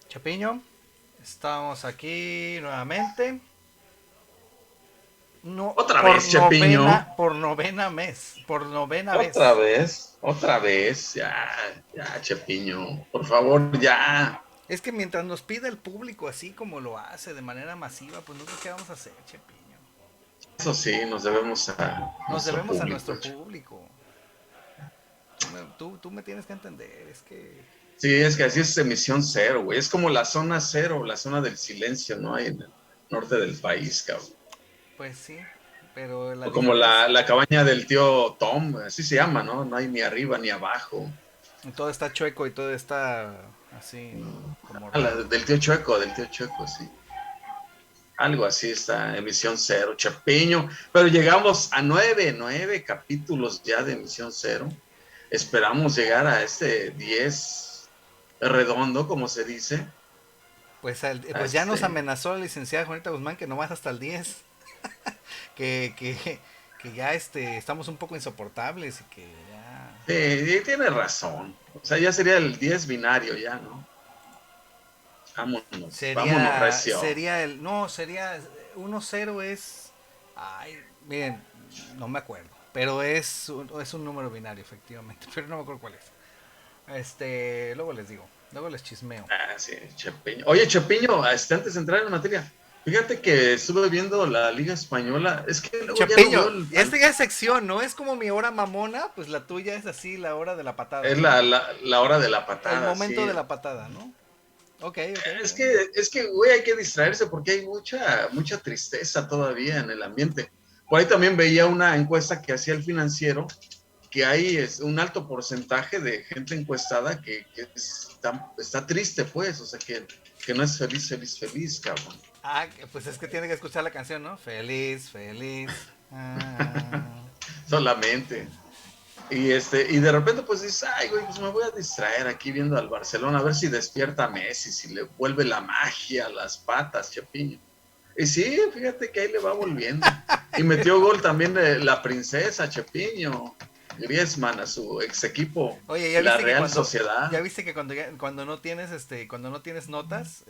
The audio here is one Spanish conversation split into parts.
Chapiño, estamos aquí nuevamente. No, Otra vez, Chepiño. por novena mes, por novena vez. Otra vez. Ya, Chepiño. Por favor, ya. Es que mientras nos pide el público así como lo hace de manera masiva, pues no sé qué vamos a hacer, Chepiño. Eso sí, nos debemos a Nos nuestro debemos a público. nuestro público. Tú me tienes que entender, es que, Sí, es que así es emisión cero, güey. Es como la zona cero, la zona del silencio, ¿no? Hay en el norte del país, cabrón. pues sí, pero la O como diferencia, la cabaña del tío Tom, así se llama, ¿no? No hay ni arriba ni abajo. todo está chueco y todo está así, ¿no? Como Ah, raro. del tío Chueco, sí. Algo así está, emisión cero, Chapiño. Pero llegamos a nueve capítulos ya de emisión cero. Esperamos llegar a este 10 redondo, como se dice. A Pues ya nos este, amenazó la licenciada Juanita Guzmán que no vas hasta el 10 que, que, que ya estamos un poco insoportables y que ya... sí, tiene razón. O sea, ya sería el 10 binario ya, ¿no? Vámonos, recio. Sería el... No, sería... 1-0 es... Ay, miren, no me acuerdo. Pero es un número binario, efectivamente. Pero no me acuerdo cuál es. Luego les digo. Luego les chismeo. Ah, sí, Chepiño. Oye, Chepiño, antes de entrar en materia, fíjate que estuve viendo la Liga Española. Es que luego ya no veo Chapeño, esta ya es sección, ¿no? Es como mi hora mamona, pues la tuya es así, la hora de la patada, es ¿no? la hora de la El patada, momento sí. de la patada, ¿no? Ok, ok, Es ok. que, es que, güey, hay que distraerse porque hay mucha tristeza todavía en el ambiente. Por ahí también veía una encuesta que hacía el Financiero, que hay un alto porcentaje de gente encuestada que está triste, pues, o sea, que no es feliz, feliz, feliz, cabrón. Ah, pues es que tiene que escuchar la canción, ¿no? Feliz, feliz. Ah. Solamente. Y de repente pues dices, ay, güey, pues me voy a distraer aquí viendo al Barcelona, a ver si despierta Messi, si le vuelve la magia a las patas, Chapiño. Y sí, fíjate que ahí le va volviendo. Y metió gol también de la princesa Chapiño, Griezmann a su ex equipo, Oye, la Real Sociedad. ya viste que cuando no tienes, cuando no tienes notas,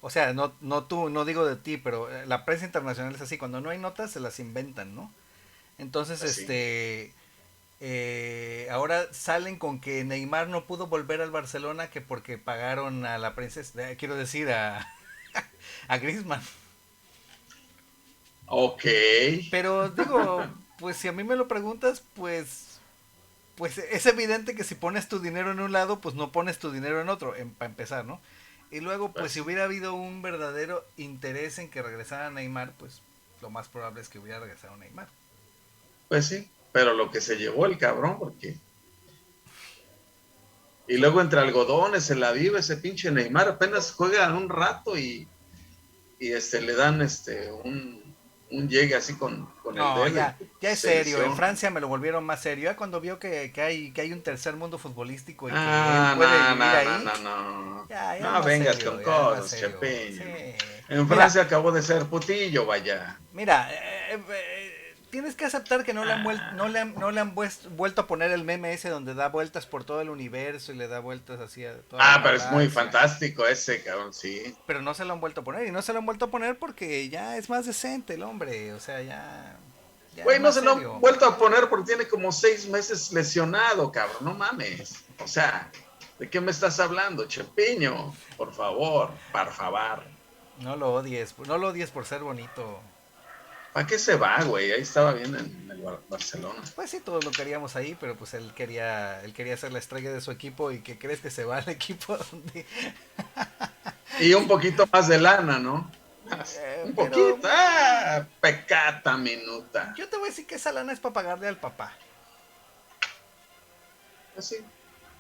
o sea, no tú, no digo de ti, pero la prensa internacional es así, cuando no hay notas se las inventan, ¿no? Entonces, Así. ahora salen con que Neymar no pudo volver al Barcelona que porque pagaron a la princesa, quiero decir a Griezmann. Ok. Pero digo, pues si a mí me lo preguntas, pues es evidente que si pones tu dinero en un lado, pues no pones tu dinero en otro, para empezar, ¿no? Y luego, pues si Pues, hubiera habido un verdadero interés en que regresara Neymar, pues lo más probable es que hubiera regresado Neymar. pues sí, pero lo que se llevó el cabrón, porque... Y luego entre algodones se la vive ese pinche Neymar, apenas juega un rato y le dan un llegue así con el No, dedo y ya es se serio. En lesiona. Francia me lo volvieron más serio. Ya cuando vio que hay un tercer mundo futbolístico y que él Ah, puede no, vivir no, no, ahí, no, no. ya es No más vengas con serio, ya es más cosas, serio. Sí. Chepeño. En Mira, Francia acabó de ser putillo, vaya. mira, tienes que aceptar que Ah, no le han vuelto a poner el meme ese donde da vueltas por todo el universo y le da vueltas así a toda la pero es muy galaxia. fantástico ese, cabrón, sí. Pero no se lo han vuelto a poner y no se lo han vuelto a poner porque ya es más decente el hombre, o sea, ya es Güey, no más se lo han serio. vuelto a poner porque tiene como 6 meses lesionado, cabrón. No mames. O sea, ¿de qué me estás hablando, Chepiño? Por favor. No lo odies por ser bonito. ¿Para qué se va, güey? Ahí estaba bien en el Barcelona. Pues sí, todos lo queríamos ahí, pero pues él quería ser la estrella de su equipo y que crees que se va al equipo donde... Y un poquito más de lana, ¿no? Un Pero poquito, pecata minuta. yo te voy a decir que esa lana es para pagarle al papá. Así.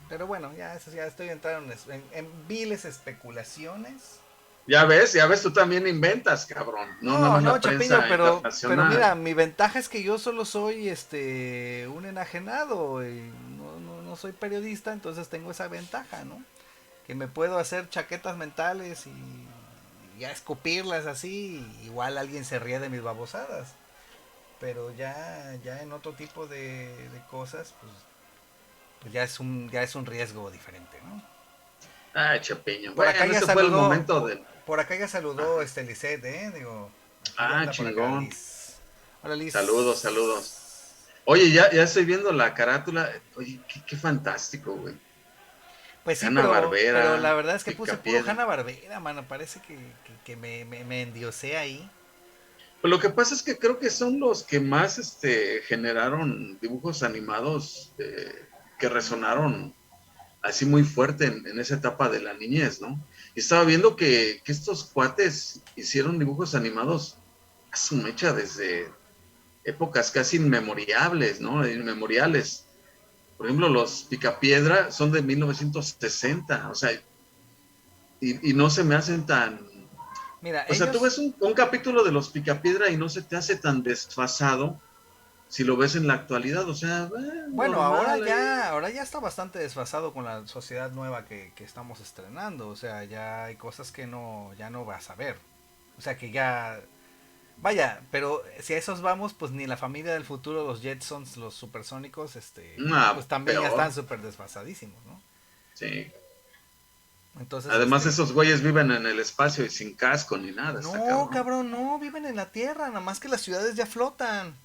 Pero bueno, ya, eso, ya estoy entrando en viles especulaciones. Ya ves, tú también inventas, cabrón. No nada No, más no, la Chapiño, prensa pero mira, internacional. mi ventaja es que yo solo soy un enajenado y no soy periodista, entonces tengo esa ventaja, ¿no? Que me puedo hacer chaquetas mentales y ya escupirlas así, igual alguien se ríe de mis babosadas. Pero ya en otro tipo de cosas, pues ya es un riesgo diferente, ¿no? Ay, Chapiño. Por acá Bueno, ya ese fue el saludó, momento del. por acá ya saludó Ajá. Lisette, digo, ya Ah, anda por acá chingón. Liz. Hola Saludos, saludos. Liz. Oye, ya estoy viendo la carátula. Oye, qué fantástico, güey. Pues sí, pero la Hanna-Barbera, verdad es que puse puro Picapiedra. Hanna-Barbera, mano, parece que me endiosé ahí. Pues lo que pasa es que creo que son los que más generaron dibujos animados que resonaron así muy fuerte en esa etapa de la niñez, ¿no? Y estaba viendo que estos cuates hicieron dibujos animados a su mecha desde épocas casi inmemoriales, ¿no? Inmemoriales. Por ejemplo, los Picapiedra son de 1960, o sea, y no se me hacen tan. Mira, O sea, tú ellos, ves un capítulo de los Picapiedra y no se te hace tan desfasado si lo ves en la actualidad, o sea, bueno, normal ahí. ahora ya está bastante desfasado con la sociedad nueva que estamos estrenando, o sea, ya hay cosas que ya no vas a ver. O sea, que ya, vaya, pero si a esos vamos, pues ni la familia del futuro, los Jetsons, los supersónicos, pues también ya están Peor, súper desfasadísimos, ¿no? sí. Entonces, Además, esos güeyes viven en el espacio y sin casco ni nada, está no, cabrón. cabrón, no, viven en la Tierra, nada más que las ciudades ya flotan.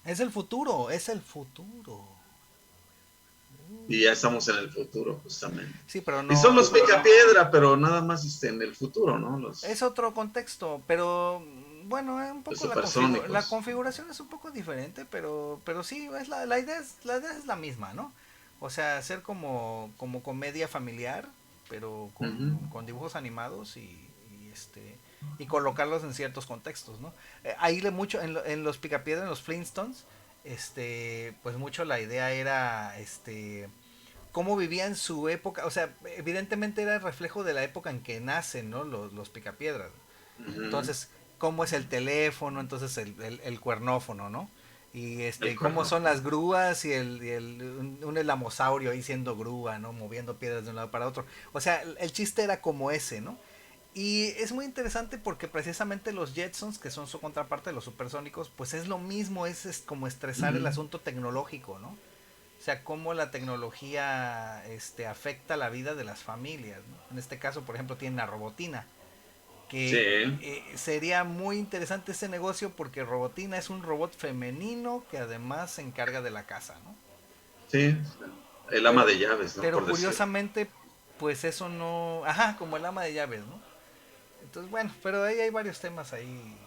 Es el futuro, es el futuro. Y ya estamos en el futuro, justamente. Sí, pero Y son no, los Picapiedra, pero nada más en el futuro, ¿no? es Los, otro contexto, pero bueno, un los poco la supersónicos. configuración es un poco diferente, pero sí, la idea es la misma, ¿no? O sea, hacer como comedia familiar, pero Ujú. con dibujos animados y colocarlos en ciertos contextos, ¿no? Ahí mucho en los Picapiedra, en los Flintstones, pues mucho la idea era cómo vivía en su época, o sea, evidentemente era el reflejo de la época en que nacen, ¿no? Los Picapiedras. Ujú. Entonces, cómo es el teléfono, entonces el cuernófono, ¿no? El Cómo cuerno. son las grúas un elamosaurio ahí siendo grúa, ¿no? Moviendo piedras de un lado para otro. O sea, el chiste era como ese, ¿no? Y es muy interesante porque precisamente los Jetsons, que son su contraparte de los supersónicos, pues es lo mismo, es como estresar el Ujú. asunto tecnológico, ¿no? O sea, cómo la tecnología afecta la vida de las familias, ¿no? En este caso, por ejemplo, tienen la robotina, que Sí, sería muy interesante ese negocio porque Robotina es un robot femenino que además se encarga de la casa, ¿no? sí. El ama Pero, de llaves, ¿no? pero Por decir. curiosamente, pues eso no, ajá, como el ama de llaves, ¿no? Entonces, bueno, pero ahí hay varios temas ahí,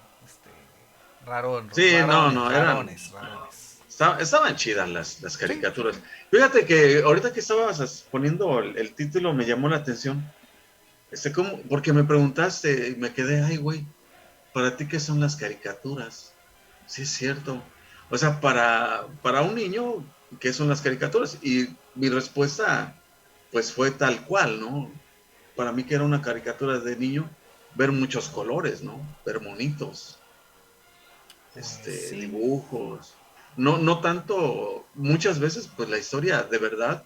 Sí, no, rarones, rarones. estaban chidas las Sí, sí, caricaturas. sí. Fíjate que ahorita que estabas poniendo el título me llamó la atención. ¿Cómo? Porque me preguntaste y me quedé, ay, güey, ¿para ti qué son las caricaturas? Sí, es cierto. O sea, para un niño, ¿qué son las caricaturas? Y mi respuesta, pues fue tal cual, ¿no? Para mí que era una caricatura de niño, ver muchos colores, ¿no? Ver monitos, Pues sí. dibujos. No tanto, muchas veces, pues la historia de verdad,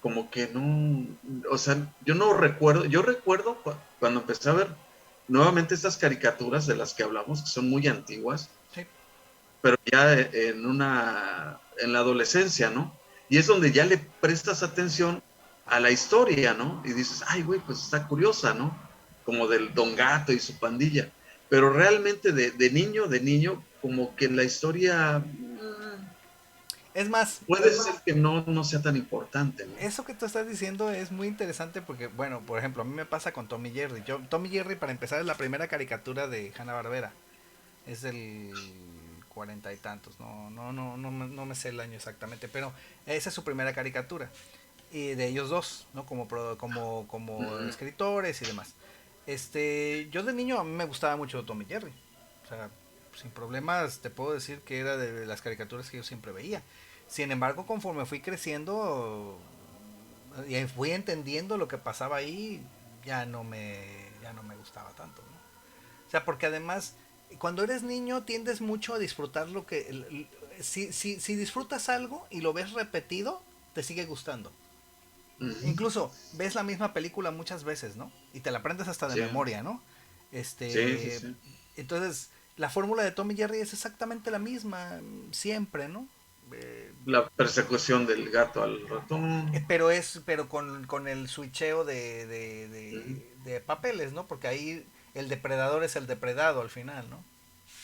como que no, o sea, yo no recuerdo, yo recuerdo cuando empecé a ver nuevamente estas caricaturas de las que hablamos, que son muy antiguas, Sí. pero ya en la adolescencia, ¿no? Y es donde ya le prestas atención a la historia, ¿no? Y dices, ay, güey, pues está curiosa, ¿no? Como del Don Gato y su pandilla. Pero realmente de niño, como que la historia Es más, puede ser que no sea tan importante, ¿no? eso que tú estás diciendo es muy interesante porque, bueno, por ejemplo, a mí me pasa con Tommy Jerry. Tommy Jerry, para empezar, es la primera caricatura de Hanna-Barbera. Es del cuarenta y tantos, no me sé el año exactamente, pero esa es su primera caricatura. Y de ellos dos, ¿no? Como Uh como -huh. escritores y demás. Yo de niño a mí me gustaba mucho Tom y Jerry. O sea, sin problemas te puedo decir que era de las caricaturas que yo siempre veía. Sin embargo, conforme fui creciendo y fui entendiendo lo que pasaba ahí, ya no me gustaba tanto, ¿no? O sea, porque además, cuando eres niño tiendes mucho a disfrutar lo que... si disfrutas algo y lo ves repetido, te sigue gustando. Ujú. Incluso ves la misma película muchas veces, ¿no? Y te la aprendes hasta de Sí, memoria, ¿no? sí, sí, Este, sí. entonces, la fórmula de Tom y Jerry es exactamente la misma, siempre, ¿no? Eh, La persecución del gato al ratón. pero con el switcheo Ujú. de papeles, ¿no? Porque ahí el depredador es el depredado al final, ¿no?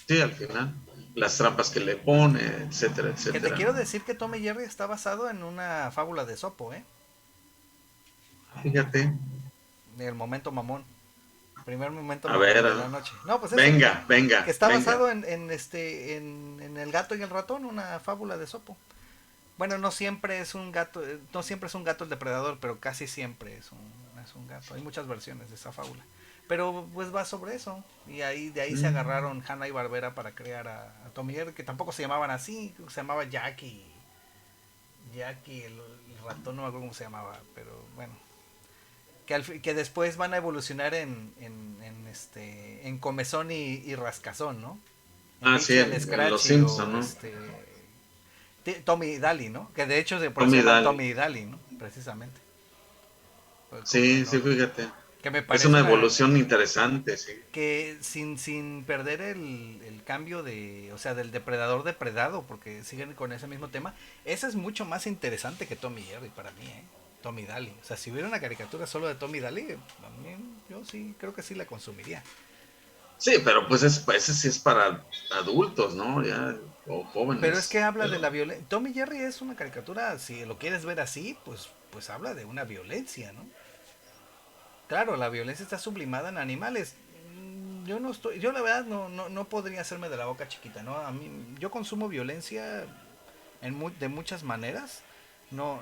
Sí, al final. Las trampas que le pone, etcétera, Que te etcétera, quiero ¿no? decir que Tom y Jerry está basado en una fábula de Sopo, ¿eh? Fíjate. El momento mamón. Primer momento A ver, mamón de la noche. No, pues ese, venga, venga, que está venga. basado en el gato y el ratón, una fábula de Sopo. Bueno, no siempre es un gato, no siempre es un gato el depredador, pero casi siempre es un gato. Hay muchas versiones de esa fábula. Pero pues va sobre eso. Y ahí de ahí se Mm. agarraron Hanna y Barbera para crear a Tom y Jerry, que tampoco se llamaban así, se llamaba Jackie. Jackie, el ratón, no me acuerdo cómo se llamaba, pero bueno. Que después van a evolucionar en comezón y rascazón, ¿no? En Ah, sí, Mitchell el en Los Scratchy Simpson, o ¿no? Tommy y Daly, ¿no? Que de hecho por eso se Tommy llaman Daly. Tommy y Daly, ¿no? Precisamente. Pues como Sí, no, sí, fíjate. que me Es parece una una evolución interesante, sí. que sin perder el cambio o sea, del depredador depredado, porque siguen con ese mismo tema, ese es mucho más interesante que Tommy y Jerry para mí, ¿eh? Tommy y Daly. O sea, si hubiera una caricatura solo de Tommy y Daly, también yo sí, creo que sí la consumiría. Sí, pero pues ese sí es para adultos, ¿no? Ya, o Pero es que jóvenes. habla de la Pero violencia. Tommy y Jerry es una caricatura, si lo quieres ver así, pues habla de una violencia, ¿no? Claro, la violencia está sublimada en animales. Yo no estoy, yo la verdad no podría hacerme de la boca chiquita, ¿no? A mí, yo consumo violencia de muchas maneras. No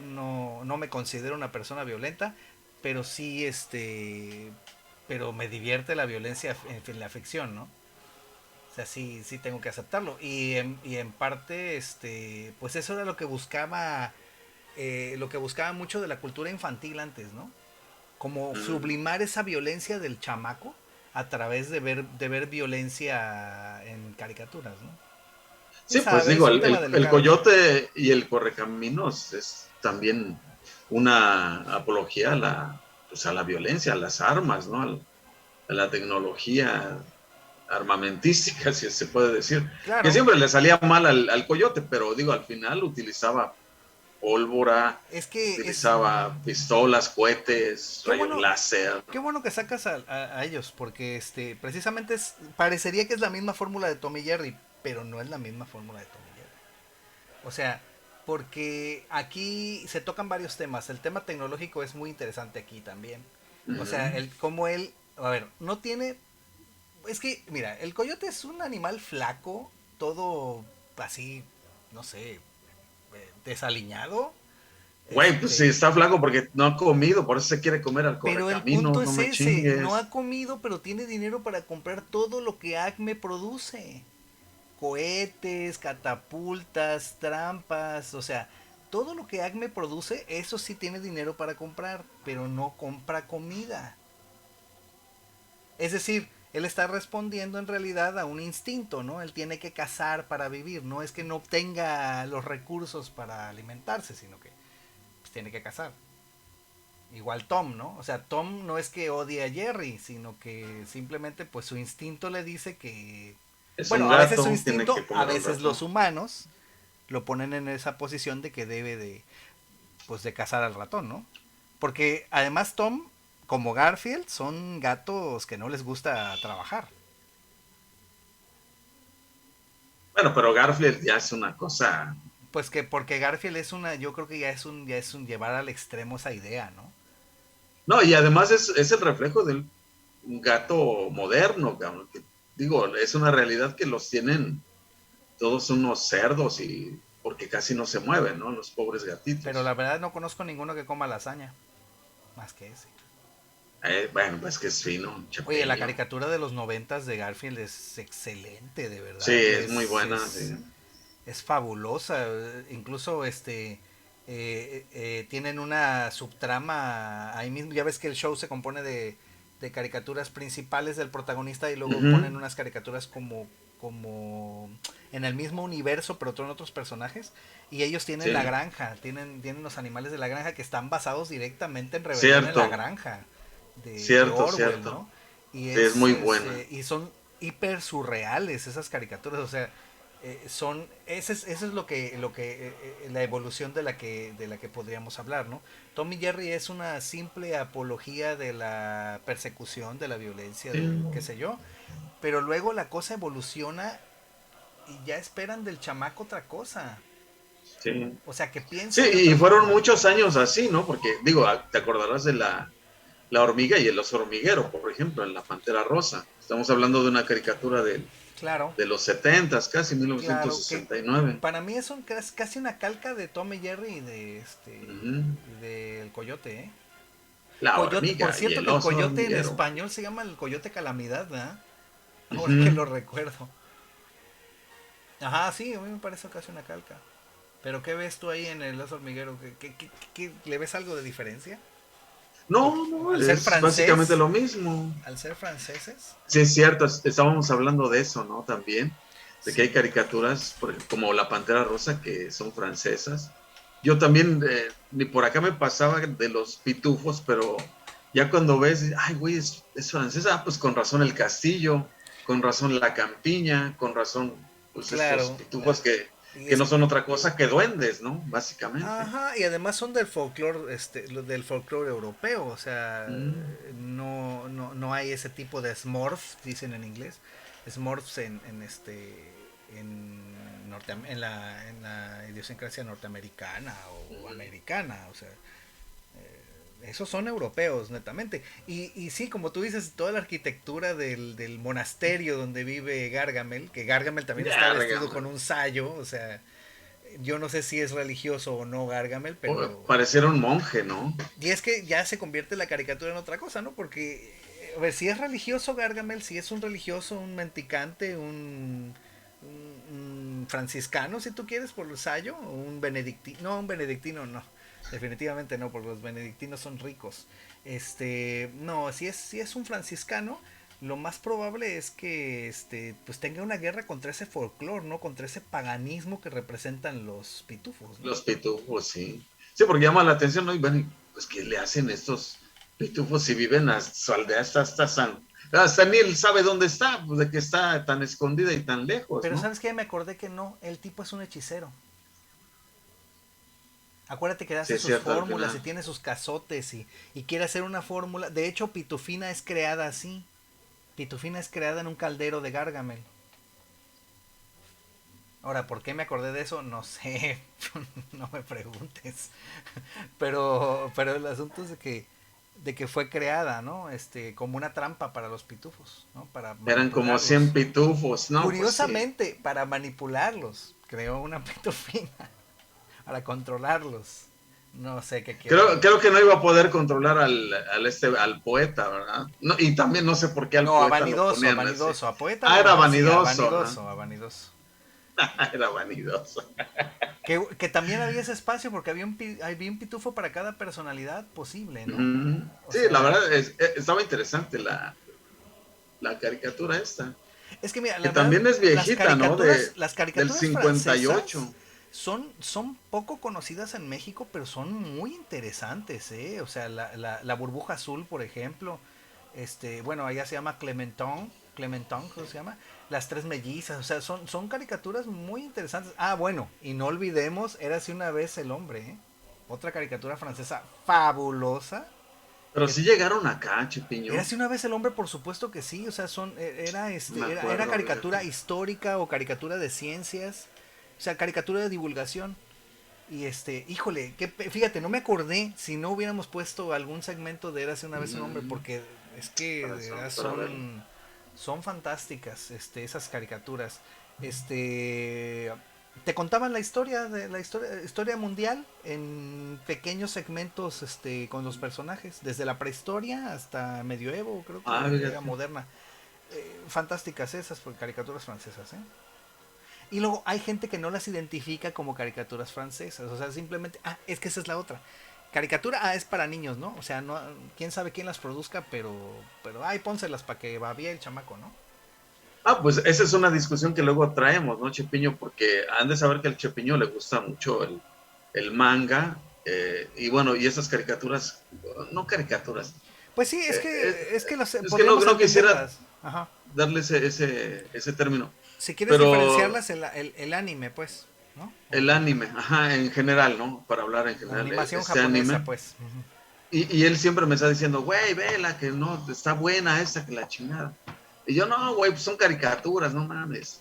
me considero una persona violenta, pero sí, pero me divierte la violencia en la ficción, ¿no? O sea, sí tengo que aceptarlo. Y en parte, pues eso era lo que buscaba mucho de la cultura infantil antes, ¿no? Como mm, sublimar esa violencia del chamaco a través de ver violencia en caricaturas, ¿no? Ya sí, pues sabes, digo, es un tema el delicado. coyote y el correcaminos es también una apología pues a la violencia, a las armas, ¿no? A la tecnología armamentística, si se puede decir, que Claro, siempre le salía mal al coyote, pero digo, al final utilizaba pólvora, es que es, utilizaba pistolas, cohetes, qué rayos bueno, láser. qué bueno que sacas a ellos, porque precisamente parecería que es la misma fórmula de Tommy Jerry, pero no es la misma fórmula de Tommy Jerry. O sea, porque aquí se tocan varios temas. El tema tecnológico es muy interesante aquí también. O sea, Ujú. como él, a ver, no tiene, es que, mira, el coyote es un animal flaco, todo así, no sé, desaliñado. Güey, pues sí, está flaco porque no ha comido, por eso se quiere comer al Pero el punto correcaminos, no es me ese, no ha chingues. comido, pero tiene dinero para comprar todo lo que Acme produce. Cohetes, catapultas, trampas, o sea, todo lo que Acme produce, eso sí tiene dinero para comprar, pero no compra comida. Es decir, él está respondiendo en realidad a un instinto, ¿no? Él tiene que cazar para vivir, no es que no obtenga los recursos para alimentarse, sino que pues, tiene que cazar. Igual Tom, ¿no? O sea, Tom no es que odie a Jerry, sino que simplemente pues su instinto le dice que... Es Bueno, un a veces su gato, tiene instinto, que a comer al veces los ratón. humanos lo ponen en esa posición de que debe pues de cazar al ratón, ¿no? Porque además Tom, como Garfield, son gatos que no les gusta trabajar. Bueno, pero Garfield ya es una cosa. Pues que porque Garfield es una, yo creo que ya es un llevar al extremo esa idea, ¿no? No, y además es el reflejo del un gato moderno, cabrón, que digo, es una realidad que los tienen todos unos cerdos y porque casi no se mueven, ¿no? Los pobres Pero la gatitos. verdad no conozco ninguno que coma lasaña, más que ese. Bueno, pues que es fino, Oye, la Chapeño. caricatura de los 90 de Garfield es excelente, de Sí, verdad. es muy buena, sí. Es fabulosa. Incluso tienen una subtrama ahí mismo. Ya ves que el show se compone de caricaturas principales del protagonista y luego Ujú, ponen unas caricaturas como en el mismo universo, pero en otros personajes. Y ellos tienen la sí, granja, tienen los animales de la granja que están basados directamente en Rebelión en la cierto, Granja de cierto, Orwell, cierto. ¿no? Y Sí, es muy buena. y son hiper surreales esas caricaturas, o sea, eso es la evolución de la que podríamos hablar, ¿no? Tom y Jerry es una simple apología de la persecución, de la violencia, Sí, de qué sé yo, pero luego la cosa evoluciona y ya esperan del chamaco otra cosa, sí. o sea, que Sí, piense de y otra fueron forma. muchos años así, ¿no? Porque, digo, te acordarás de la hormiga y el oso hormiguero, por ejemplo, en La Pantera Rosa. Estamos hablando de una caricatura Claro, de los setentas, casi claro, que 1969. para mí es casi una calca de Tom y Jerry y Ujú. del Coyote, ¿eh? La Coyote, por hormiga y cierto el que el oso coyote en hormiguero. español se llama el Coyote Calamidad, ¿verdad? Ahora que Ujú. lo recuerdo. Ajá, sí, a mí me parece casi una calca. Pero ¿qué ves tú ahí en el oso hormiguero? ¿Le ves algo de diferencia? No, Porque no, es básicamente lo mismo. al ser franceses, Sí, es cierto, estábamos hablando de eso, ¿no? También, de que hay sí, caricaturas como La Pantera Rosa que son francesas. Yo también, ni por acá me pasaba de los pitufos, pero ya cuando ves, ay, güey, es francesa, pues con razón el castillo, con razón la campiña, con razón, pues estos claro. pitufos Y que es no son otra cosa que duendes, ¿no? Básicamente. Ajá, y además son del folclore, del folclore europeo, o sea, Mm, no hay ese tipo de smurf, dicen en inglés, smurfs en la idiosincrasia norteamericana o ujú. americana, o sea, esos son europeos, netamente. Y sí, como tú dices, toda la arquitectura del monasterio donde vive Gargamel, que Gargamel también está Ya, vestido regame. con un sayo, o sea, yo no sé si es religioso o no Gargamel, pero... Pareciera un monje, ¿no? Y es que ya se convierte la caricatura en otra cosa, ¿no? Porque, a ver, si es religioso Gargamel, si es un religioso, un menticante, un franciscano, si tú quieres, por el sayo, o un benedictino, no, un benedictino no, definitivamente no, porque los benedictinos son ricos. No, si es un franciscano, lo más probable es que pues tenga una guerra contra ese folclore, ¿no? Contra ese paganismo que representan los pitufos, ¿no? Los pitufos, sí. Sí, porque llama la atención, ¿no? Y bueno, pues, ¿qué le hacen estos pitufos si viven a su aldea hasta ni él sabe dónde está, pues de que está tan escondida y tan lejos, Pero ¿no? ¿sabes qué? Me acordé que no, el tipo es un hechicero. Acuérdate que Sí, hace es sus cierto, al fórmulas y final. tiene sus cazotes y quiere hacer una fórmula. De hecho, Pitufina es creada así. Pitufina es creada en un caldero de Gargamel. Ahora, ¿por qué me acordé de eso? No sé, no me preguntes. Pero el asunto es de que fue creada, ¿no? Como una trampa para los pitufos, ¿no? Para Eran como 100 manipularlos. pitufos, ¿no? Pues sí. Curiosamente, para manipularlos, creó una pitufina para controlarlos. No sé qué quiere Creo que no iba a poder controlar al poeta, ¿verdad? No, y también no sé por qué al No, a poeta lo vanidoso, a ponían así. vanidoso. A poeta Ah, era sí, a vanidoso, ¿ah? vanidoso, a vanidoso. Era vanidoso. Que también había ese espacio porque había un pitufo para cada personalidad posible, ¿no? Ujú. O Sí, la sea, verdad estaba interesante la caricatura esta. es que mira, Que la verdad, también es viejita, ¿no? las Del caricaturas francesas 58. son poco conocidas en México, pero son muy interesantes, ¿eh? O sea, la burbuja azul, por ejemplo, bueno, allá se llama Clementon, ¿cómo se llama? Las tres mellizas, o sea, son caricaturas muy interesantes. Ah, bueno, y no olvidemos, Érase una vez el hombre, ¿eh? Otra caricatura francesa fabulosa. Pero Que sí llegaron acá, Chipiño. Érase una vez el hombre, por supuesto que sí, o sea, No me era acuerdo, caricatura fíjate. histórica o caricatura de ciencias, o sea, caricatura de divulgación. Y híjole, fíjate, no me acordé si no hubiéramos puesto algún segmento de Érase una vez un hombre, Mm, porque es que de razón, verdad para verlo. son fantásticas, esas caricaturas. Este, te contaban la historia de la historia mundial en pequeños segmentos con los personajes, desde la prehistoria hasta medioevo, creo que Ah, la era fíjate. moderna. Fantásticas esas por caricaturas francesas, ¿eh? Y luego hay gente que no las identifica como caricaturas francesas, o sea, simplemente, es que esa es la otra. Caricatura, es para niños, ¿no? O sea, no, quién sabe quién las produzca, ay, pónselas para que va bien el chamaco, ¿no? Ah, pues esa es una discusión que luego traemos, ¿no, Chepiño? Porque han de saber que al Chepiño le gusta mucho el manga, y bueno, y esas caricaturas, no caricaturas, Pues sí, eh, eh, es que las, es que no, podríamos no quisiera entenderlas. Ajá. darle ese término, Si quieres pero diferenciarlas, el anime, pues, ¿no? el anime, ajá, en general, ¿no? Para hablar en La general, animación este japonesa, anime. pues. Ujú. Y él siempre me está diciendo, güey, vela, que no, está buena esta, que la chingada. Y yo, no, güey, pues son caricaturas, no mames.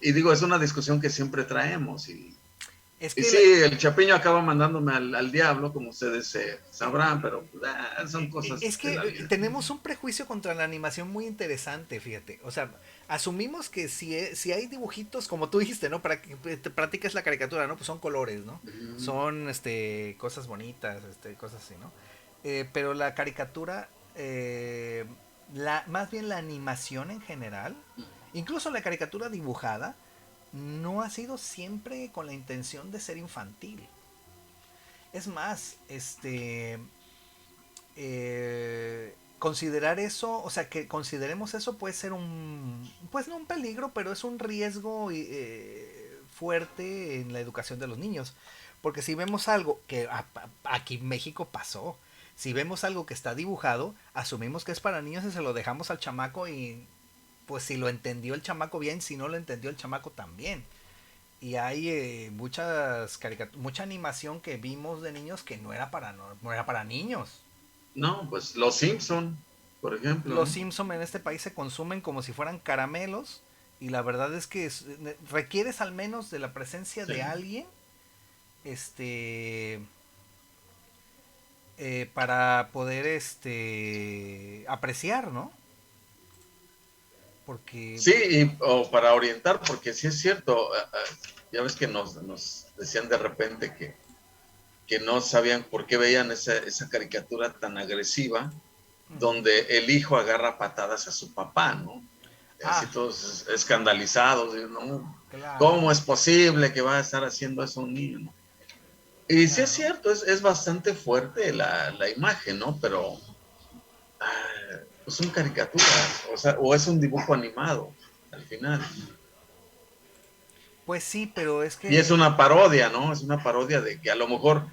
Y digo, es una discusión que siempre traemos. Es Y que sí, el Chapiño acaba mandándome al diablo, como ustedes sabrán, pero son es cosas de que la vida. tenemos un prejuicio contra la animación muy interesante, fíjate. O sea, asumimos que si hay dibujitos, como tú dijiste, ¿no? Para que te practiques la caricatura, ¿no? Pues son colores, ¿no? Ujú. Son cosas bonitas, cosas así, ¿no? Pero la caricatura, más bien la animación en general, incluso la caricatura dibujada, no ha sido siempre con la intención de ser infantil. Es más, considerar eso, o sea, que consideremos eso puede ser pues no un peligro, pero es un riesgo fuerte en la educación de los niños. Porque si vemos algo que aquí en México pasó, si vemos algo que está dibujado, asumimos que es para niños y se lo dejamos al chamaco y pues si lo entendió el chamaco bien, si no lo entendió el chamaco también. Y hay mucha animación que vimos de niños que no era para niños. No, pues Los Simpson, por ejemplo, Los ¿no? Simpson en este país se consumen como si fueran caramelos y la verdad es que requieres al menos de la presencia Sí. de alguien para poder apreciar, ¿no? Porque Sí, o para orientar, porque sí es cierto, ya ves que nos decían de repente que no sabían por qué veían esa caricatura tan agresiva, donde el hijo agarra patadas a su papá, ¿no? Así ah, todos escandalizados, ¿no? claro, ¿Cómo es posible que va a estar haciendo eso un niño? ¿No? Y sí es claro. cierto, es bastante fuerte la imagen, ¿no? Pero pues son caricaturas, o sea, o es un dibujo animado al final. Pues sí, pero es Y es que una parodia, ¿no? Es una parodia de que a lo mejor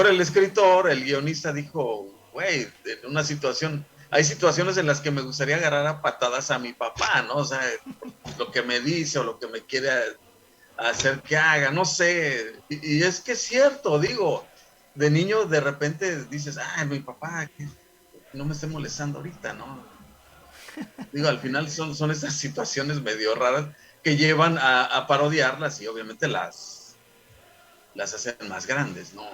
el escritor, el guionista dijo, güey, en una situación, hay situaciones en las que me gustaría agarrar a patadas a mi papá, ¿no? O sea, lo que me dice o lo que me quiere hacer que haga, no sé. Y es que es cierto, digo, de niño de repente dices, ay, mi papá, que no me esté molestando ahorita, ¿no? Digo, al final son estas situaciones medio raras que llevan a parodiarlas y obviamente las hacen más grandes, ¿no?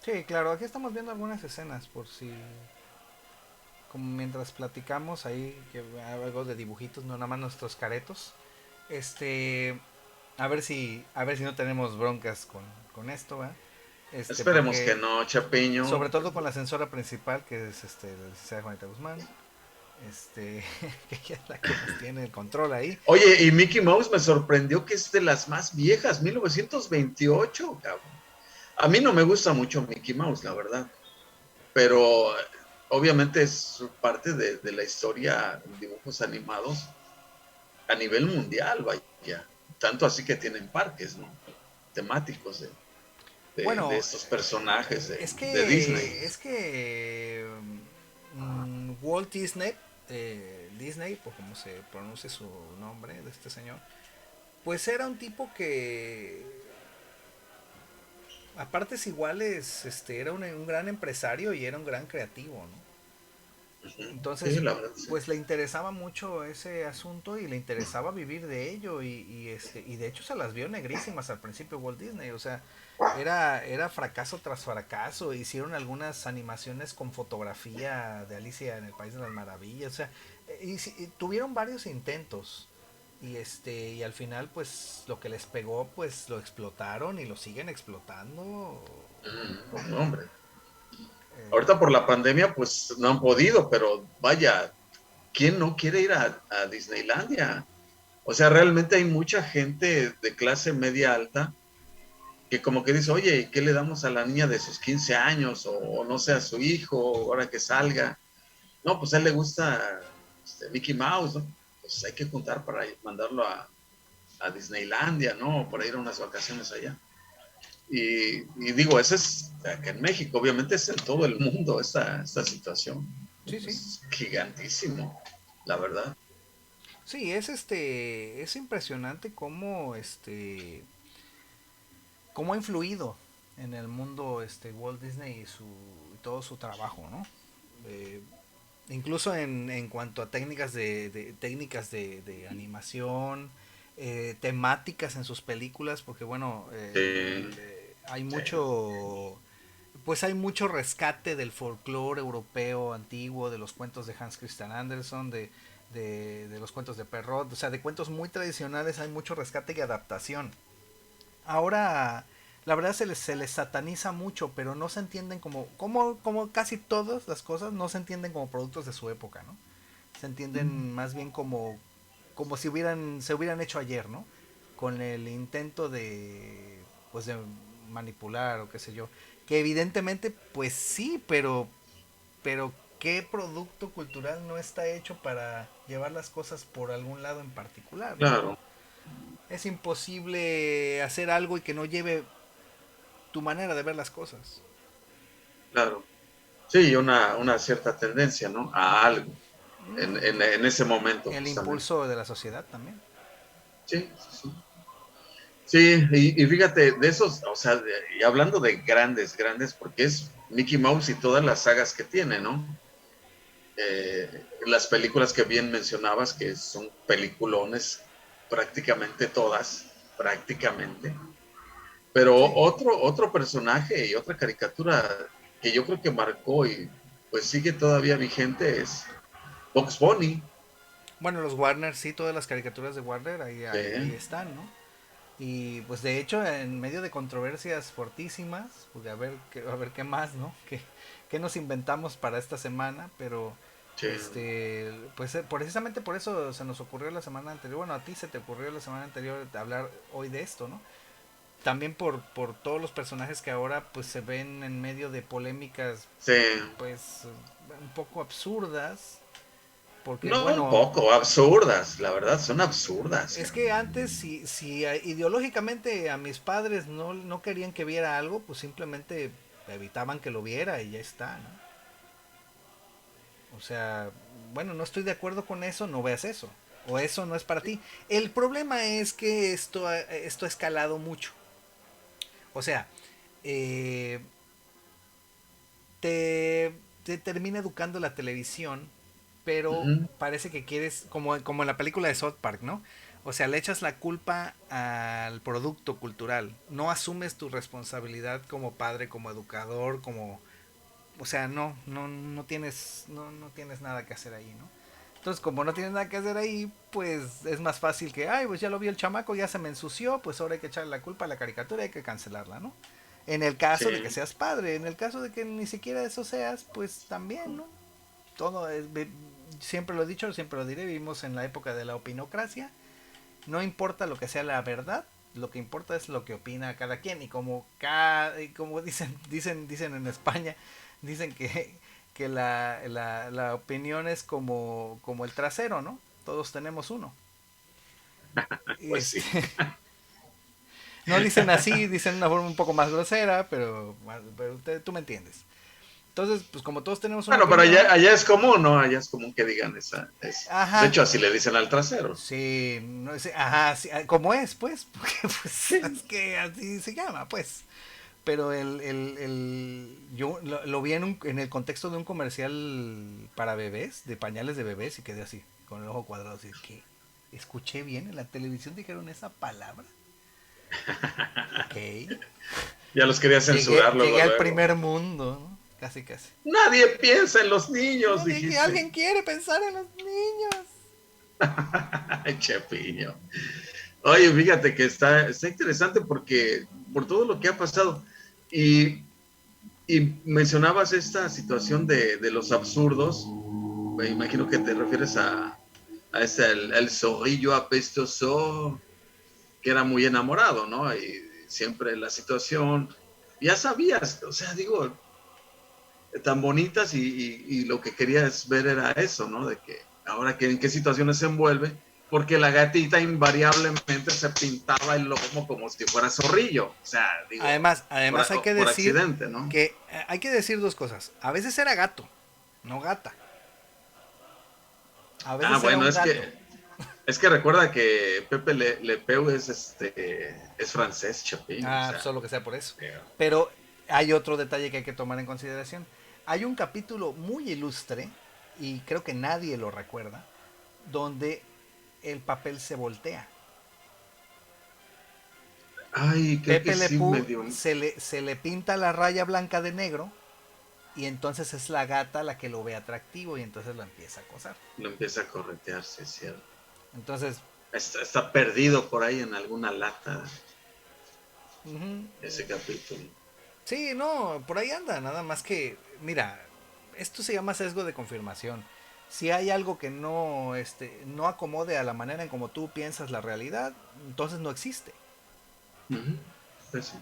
sí, claro, aquí estamos viendo algunas escenas por si como mientras platicamos ahí que algo de dibujitos, no nada más nuestros caretos. Este, a ver si no tenemos broncas con esto, ¿verdad? Esperemos que Porque no, Chapiño. sobre todo con la censora principal que es la licenciada Juanita Guzmán, que ella es la que nos tiene el control ahí. Oye, y Mickey Mouse me sorprendió que es de las más viejas, 1928, cabrón. A mí no me gusta mucho Mickey Mouse, la verdad, pero obviamente es parte de la historia de dibujos animados a nivel mundial, vaya. Tanto así que tienen parques, ¿no? Temáticos de Bueno, estos personajes es de Disney. que Walt Disney, Disney, por como se pronuncia su nombre de este señor, pues era un tipo que a partes iguales era un gran empresario y era un gran creativo, ¿no? Ujú. Sí, Entonces, la verdad, sí. pues le interesaba mucho ese asunto y le interesaba vivir de ello y de hecho se las vio negrísimas al principio Walt Disney, o sea, era fracaso tras fracaso, hicieron algunas animaciones con fotografía de Alicia en el País de las Maravillas, o sea, y tuvieron varios intentos, y al final pues lo que les pegó pues lo explotaron y lo siguen explotando. No, hombre. Eh, Ahorita por la pandemia, pues no han podido, pero vaya, ¿quién no quiere ir a Disneylandia? O sea, realmente hay mucha gente de clase media alta que como que dice, oye, ¿qué le damos a la niña de sus 15 años? O no sé, a su hijo, ahora que salga. No, pues a él le gusta Mickey Mouse, ¿no? Pues hay que juntar para mandarlo a Disneylandia, ¿no? Para ir a unas vacaciones allá. Y digo, ese es acá en México, obviamente es en todo el mundo esta situación. sí, sí. Es gigantísimo, la verdad. Sí, es impresionante cómo cómo ha influido en el mundo Walt Disney y todo su trabajo, ¿no? Eh, Incluso en cuanto a técnicas de animación, temáticas en sus películas, porque bueno, Sí, hay sí, mucho, pues hay mucho rescate del folclore europeo antiguo, de los cuentos de Hans Christian Andersen, de los cuentos de Perrault, o sea, de cuentos muy tradicionales hay mucho rescate y adaptación. Ahora, la verdad se les sataniza mucho, pero no se entienden como casi todas las cosas, no se entienden como productos de su época, ¿no? Se entienden más bien como si se hubieran hecho ayer, ¿no? Con el intento pues de manipular o qué sé yo. Que evidentemente, pues sí, pero ¿qué producto cultural no está hecho para llevar las cosas por algún lado en particular, ¿no? claro, Es imposible hacer algo y que no lleve tu manera de ver las cosas. claro. Sí, una cierta tendencia, ¿no? A algo en ese momento, El justamente. impulso de la sociedad también. Sí, sí, sí. Sí, y fíjate, de esos, o sea, y hablando de grandes, grandes, porque es Mickey Mouse y todas las sagas que tiene, ¿no? Las películas que bien mencionabas, que son peliculones, prácticamente todas, prácticamente. Pero Sí. otro personaje y otra caricatura que yo creo que marcó y pues sigue todavía vigente es Bugs Bunny. Bueno, los Warner, sí, todas las caricaturas de Warner Sí, ahí están, ¿no? Y pues de hecho, en medio de controversias fortísimas, pues a ver qué más, ¿no? ¿Qué nos inventamos para esta semana? Pero, sí, pues precisamente por eso se nos ocurrió la semana anterior, bueno, a ti se te ocurrió la semana anterior hablar hoy de esto, ¿no? También por todos los personajes que ahora pues se ven en medio de polémicas sí. pues un poco absurdas, porque No un bueno, poco, absurdas, la verdad, son absurdas. es que antes si ideológicamente a mis padres no querían que viera algo, pues simplemente evitaban que lo viera y ya está, ¿no? O sea, bueno, no estoy de acuerdo con eso, no veas eso. O eso no es para ti. El problema es que esto ha escalado mucho. O sea, eh, te, te termina educando la televisión, pero Ujú. parece que quieres, como en la película de South Park, ¿no? O sea, le echas la culpa al producto cultural, no asumes tu responsabilidad como padre, como educador, o sea, no tienes nada que hacer ahí, ¿no? Entonces, como no tienes nada que hacer ahí, pues es más fácil que, ay, pues ya lo vio el chamaco, ya se me ensució, pues ahora hay que echarle la culpa a la caricatura y hay que cancelarla, ¿no? En el Sí, caso de que seas padre, en el caso de que ni siquiera eso seas, pues también, ¿no? Todo siempre lo he dicho, siempre lo diré, vivimos en la época de la opinocracia, no importa lo que sea la verdad, lo que importa es lo que opina cada quien y como dicen en España, dicen que la opinión es como el trasero, ¿no? Todos tenemos uno. Y pues sí. no dicen así, dicen de una forma un poco más grosera, pero tú me entiendes. Entonces, pues como todos tenemos una Bueno, pero opinión, allá es común, ¿no? Allá es común que digan de ajá, hecho, así le dicen al trasero. sí, no sé, ajá, sí, como es, pues, porque pues Sí. es que así se llama, pues. Pero yo lo vi en el contexto de un comercial para bebés, de pañales de bebés, y quedé así, con el ojo cuadrado, así que escuché bien, en la televisión dijeron esa palabra. Ok. Ya los quería censurar luego, Llegué al luego. primer mundo, ¿no? Casi, casi. Nadie piensa en los niños, Que dijiste. alguien quiere pensar en los niños. Chepiño. Oye, fíjate que está interesante porque por todo lo que ha pasado. Y, y mencionabas esta situación de los absurdos. Me imagino que te refieres a ese, el zorrillo apestoso que era muy enamorado, ¿no? Y siempre la situación, ya sabías, o sea, digo, tan bonitas y lo que querías ver era eso, ¿no? De que ahora que en qué situaciones se envuelve, porque la gatita invariablemente se pintaba el lomo como si fuera zorrillo, o sea, digo, Además hay que por decir accidente, ¿no? que hay que decir dos cosas. A veces era gato, no gata. A Ah, veces era bueno, un gato. es que recuerda que Pepe Le Pew es francés, Chapín, o Ah, sea, solo que sea por eso. Pero hay otro detalle que hay que tomar en consideración. Hay un capítulo muy ilustre, y creo que nadie lo recuerda, donde el papel se voltea. ay, creo que Pepe Le sí Pew medio se le pinta la raya blanca de negro y entonces es la gata la que lo ve atractivo y entonces lo empieza a acosar. lo empieza a corretearse, es cierto. Entonces, Está perdido por ahí en alguna lata ujú, ese capítulo. sí, no, por ahí anda, nada más que, mira, esto se llama sesgo de confirmación. Si hay algo que no, no acomode a la manera en como tú piensas la realidad, entonces no existe. Ujú, pues sí.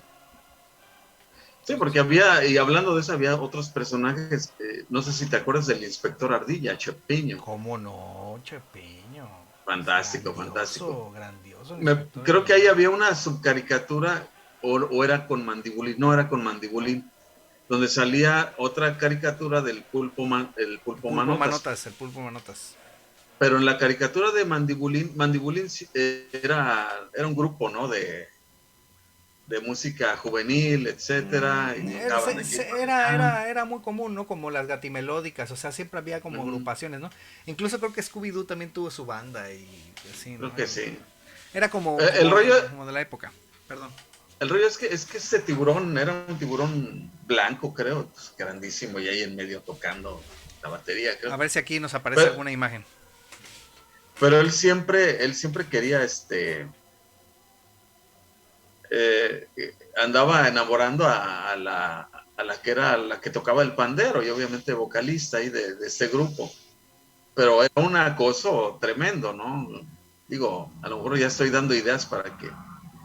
Sí, Entonces, porque había, y hablando de eso, había otros personajes, no sé si te acuerdas del Inspector Ardilla, Chepiño. ¿cómo no, Chepeño? Fantástico, fantástico. Grandioso, grandioso el inspector Creo que ahí Ardilla. había una subcaricatura, o era con Mandibulín, no era con Mandibulín, donde salía otra caricatura del el pulpo Manotas. El pulpo manotas. Pero en la caricatura de Mandibulín, Mandibulín sí, era un grupo, ¿no? De música juvenil, etcétera, y tocaban aquí por allá. Era muy común, ¿no? Como las gatimelódicas, o sea, siempre había como Ujú, agrupaciones, ¿no? Incluso creo que Scooby-Doo también tuvo su banda y así, ¿no? creo que sí. Era El rollo, como de la época. Perdón. el rollo es que ese tiburón era un tiburón blanco, creo, pues, grandísimo, y ahí en medio tocando la batería, A creo. ver si aquí nos aparece Pero, alguna imagen. pero él siempre quería, andaba enamorando a la que era la que tocaba el pandero y obviamente vocalista ahí de este grupo. Pero era un acoso tremendo, ¿no? Digo, a lo mejor ya estoy dando ideas para que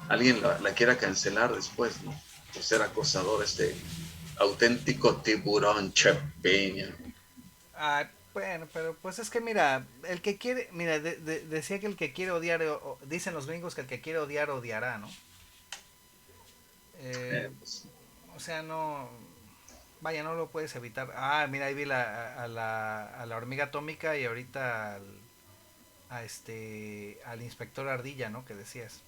alguien la quiera cancelar después, ¿no? Por ser acosador, auténtico tiburón Chepeño. Ah, bueno, pero pues es que mira, el que quiere, mira, decía que el que quiere odiar, dicen los gringos que el que quiere odiar, odiará, ¿no? Eh, Pues, o sea, no, vaya, no lo puedes evitar. Ah, mira, ahí vi a la hormiga atómica y ahorita al inspector Ardilla, ¿no? Que decías.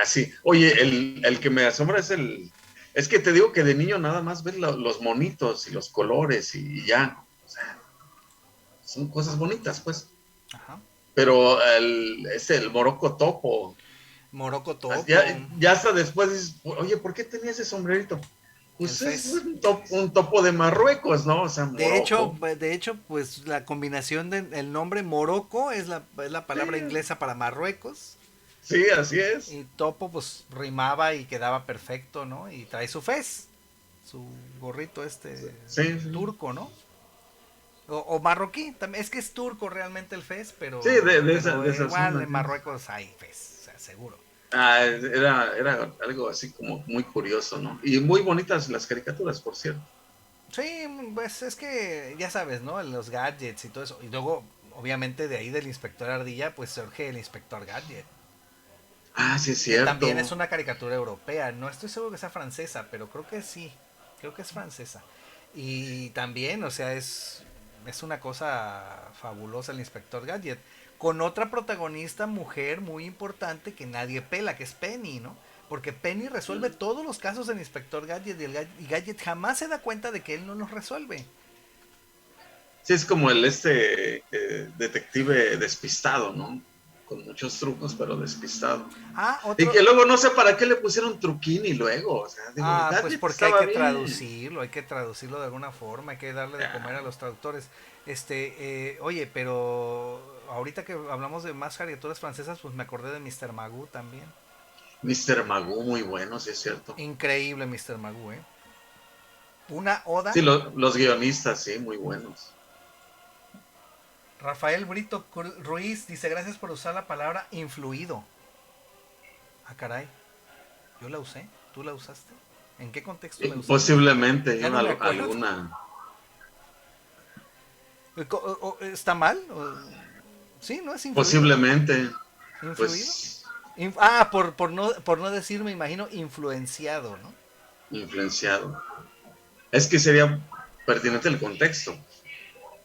sí. Oye, el que me asombra es que te digo que de niño nada más ves los monitos y los colores y ya. O sea, son cosas bonitas, pues. Ajá. Pero el Morocco Topo, Moroco ya, Topo, ya hasta después dices, oye, ¿por qué tenía ese sombrerito? el Pues es Fez. un topo de Marruecos, ¿no? O sea, Morocco. De hecho, pues la combinación del nombre Morocco es la Sí, palabra inglesa para Marruecos. sí, así es. Y Topo, pues rimaba y quedaba perfecto, ¿no? Y trae su fez, su gorrito Sí, sí. turco, ¿no? O marroquí, también, es que es turco realmente el fez, Sí, de esa igual zona, en sí. Marruecos hay fez, o sea, seguro. Era algo así como muy curioso, ¿no? Y muy bonitas las caricaturas, por cierto. Sí, pues es que ya sabes, ¿no? Los gadgets y todo eso. Y luego, obviamente, de ahí del Inspector Ardilla, pues surge el Inspector Gadget. Ah, sí, es Que también es cierto. una caricatura europea. No estoy seguro que sea francesa, pero creo que sí. Creo que es francesa. Y también, o sea, es una cosa fabulosa el Inspector Gadget. Con otra protagonista mujer muy importante que nadie pela, que es Penny, ¿no? Porque Penny resuelve todos los casos del Inspector Gadget y Gadget jamás se da cuenta de que él no los resuelve. Sí, es como el detective despistado, ¿no? con muchos trucos, pero despistado. Ah, Y otro. que luego no sé para qué le pusieron truquini luego, o sea, digo, Ah, pues Gadget porque hay estaba que bien. traducirlo de alguna forma, hay que darle de comer a Ya, los traductores. Oye, pero ahorita que hablamos de más caricaturas francesas, pues me acordé de Mr. Magoo también. Mr. Magoo, muy bueno, sí es cierto. Increíble Mr. Magoo, ¿eh? Una oda. Sí, los guionistas, sí, muy buenos. Rafael Brito Ruiz dice, gracias por usar la palabra influido. Ah, caray, yo la usé, ¿tú la usaste? ¿En qué contexto la usé? Posiblemente, Ya no me acuerdo. alguna, ¿Está mal? Sí, ¿no es influido? posiblemente, ¿Influido? pues, Por no decir, me imagino, influenciado, ¿no? influenciado. Es que sería pertinente el contexto.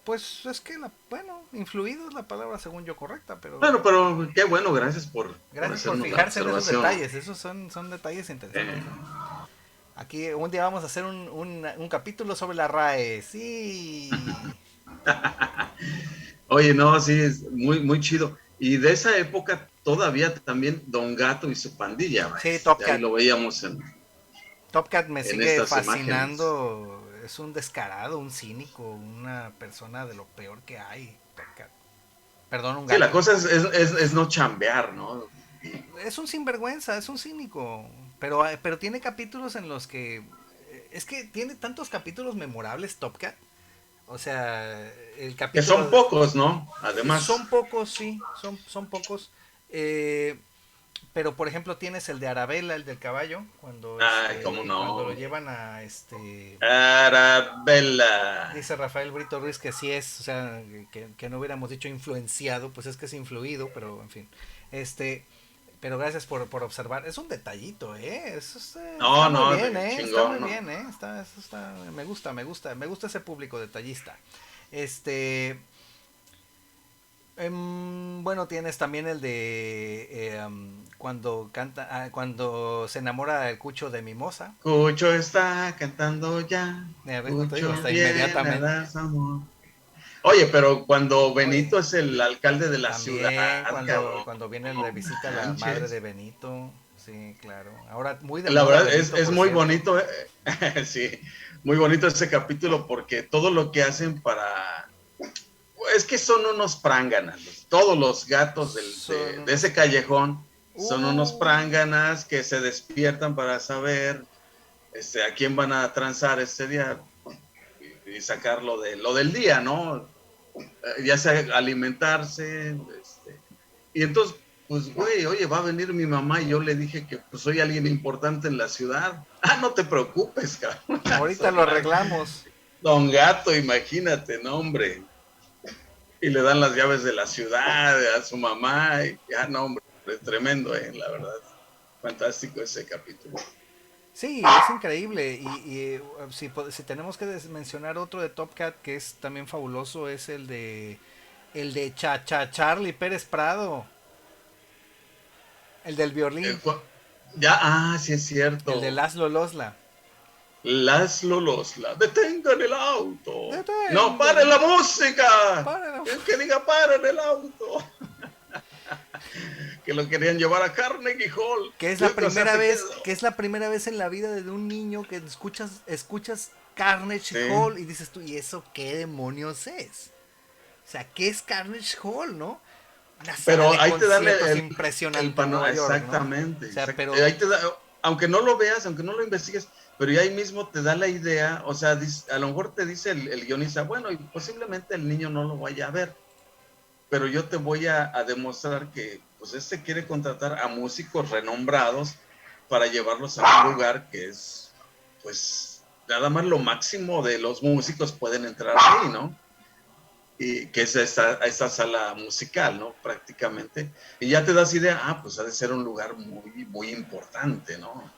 Pues es que, bueno, influido es la palabra según yo correcta, pero Bueno, pero qué bueno, gracias por gracias por hacernos la fijarse en esos observación. detalles, esos son detalles interesantes, Eh, ¿eh? Aquí un día vamos a hacer un capítulo sobre la RAE, sí. Oye, no, sí, es muy, muy chido. Y de esa época todavía también Don Gato y su pandilla, Sí, ¿ves? Top Ahí Cat. lo veíamos Top Cat me en sigue estas imágenes. fascinando, es un descarado, un cínico, una persona de lo peor que hay, Top Cat. Perdón, un Sí, la gato. cosa es no chambear, ¿no? Y Es un sinvergüenza, es un cínico. Pero tiene capítulos en los que. Es que tiene tantos capítulos memorables, Top Cat. O sea, el que capítulo. son pocos, ¿no? Además, Son pocos, sí, son pocos. Eh, pero por ejemplo tienes el de Arabella, el del caballo, ay, cómo cuando lo no. llevan a Arabella. dice Rafael Brito Ruiz que sí es, o sea, que no hubiéramos dicho influenciado, pues es que es influido, pero en fin. Este, pero gracias por observar. Es un detallito, ¿eh? Eso está No, muy no, bien, ¿eh? Está muy chingón, no. bien, ¿eh? Eso está, me gusta ese público detallista. Este, bueno, tienes también el de cuando canta, cuando se enamora el cucho de Mimosa. Cucho está cantando ya. ¿Ves? No te digo, Cucho hasta viene a inmediatamente. dar su amor. Oye, pero cuando Oye, Benito es el alcalde de la ciudad, también cabrón, cuando viene no le visita a la madre de manches. Benito, sí, claro. Ahora muy de La moda verdad Benito, es por muy cierto. bonito, sí, muy bonito ese capítulo porque todo lo que hacen para... Es que son unos pránganas, todos los gatos Son de unos... ese callejón son unos Uh, pránganas que se despiertan para saber a quién van a transar ese día y sacar lo del día, ¿no? Ya sea alimentarse, y entonces, pues, güey, oye, va a venir mi mamá y yo le dije que pues soy alguien importante en la ciudad. Ah, no te preocupes, cabrón. ahorita lo arreglamos. Don Gato, imagínate, no, hombre. Y le dan las llaves de la ciudad a su mamá. Y, ah, no, hombre, tremendo, la verdad. Fantástico ese capítulo. Sí, es increíble. Si tenemos que mencionar otro de Top Cat que es también fabuloso, es el de Charlie Pérez Prado, el del Eh, violín, ya, sí es el de cierto. Laszlo Losla. Laszlo Losla, detengan el auto. No, paren Deténgalo. la música. Páralo. Que diga, paren el auto. Que lo querían llevar a Carnegie Hall. O sea, te quedas. Que es la primera vez en la vida de un niño que escuchas Carnage Sí, Hall y dices tú, ¿y eso qué demonios es? O sea, ¿qué es Carnage Hall, no? Una sala pero de ahí te dan conciertos el impresionante en panorama. Nueva York, ¿no? Exactamente, O sea, ahí te da, aunque no lo veas, aunque no lo investigues, pero ya ahí mismo te da la idea, o sea, a lo mejor te dice el guionista, bueno, y posiblemente el niño no lo vaya a ver, pero yo te voy a demostrar que pues quiere contratar a músicos renombrados para llevarlos a un lugar que es, pues, nada más lo máximo de los músicos pueden entrar ahí, ¿no? Y que es esta sala musical, ¿no? Prácticamente. Y ya te das idea, pues ha de ser un lugar muy, muy importante, ¿no?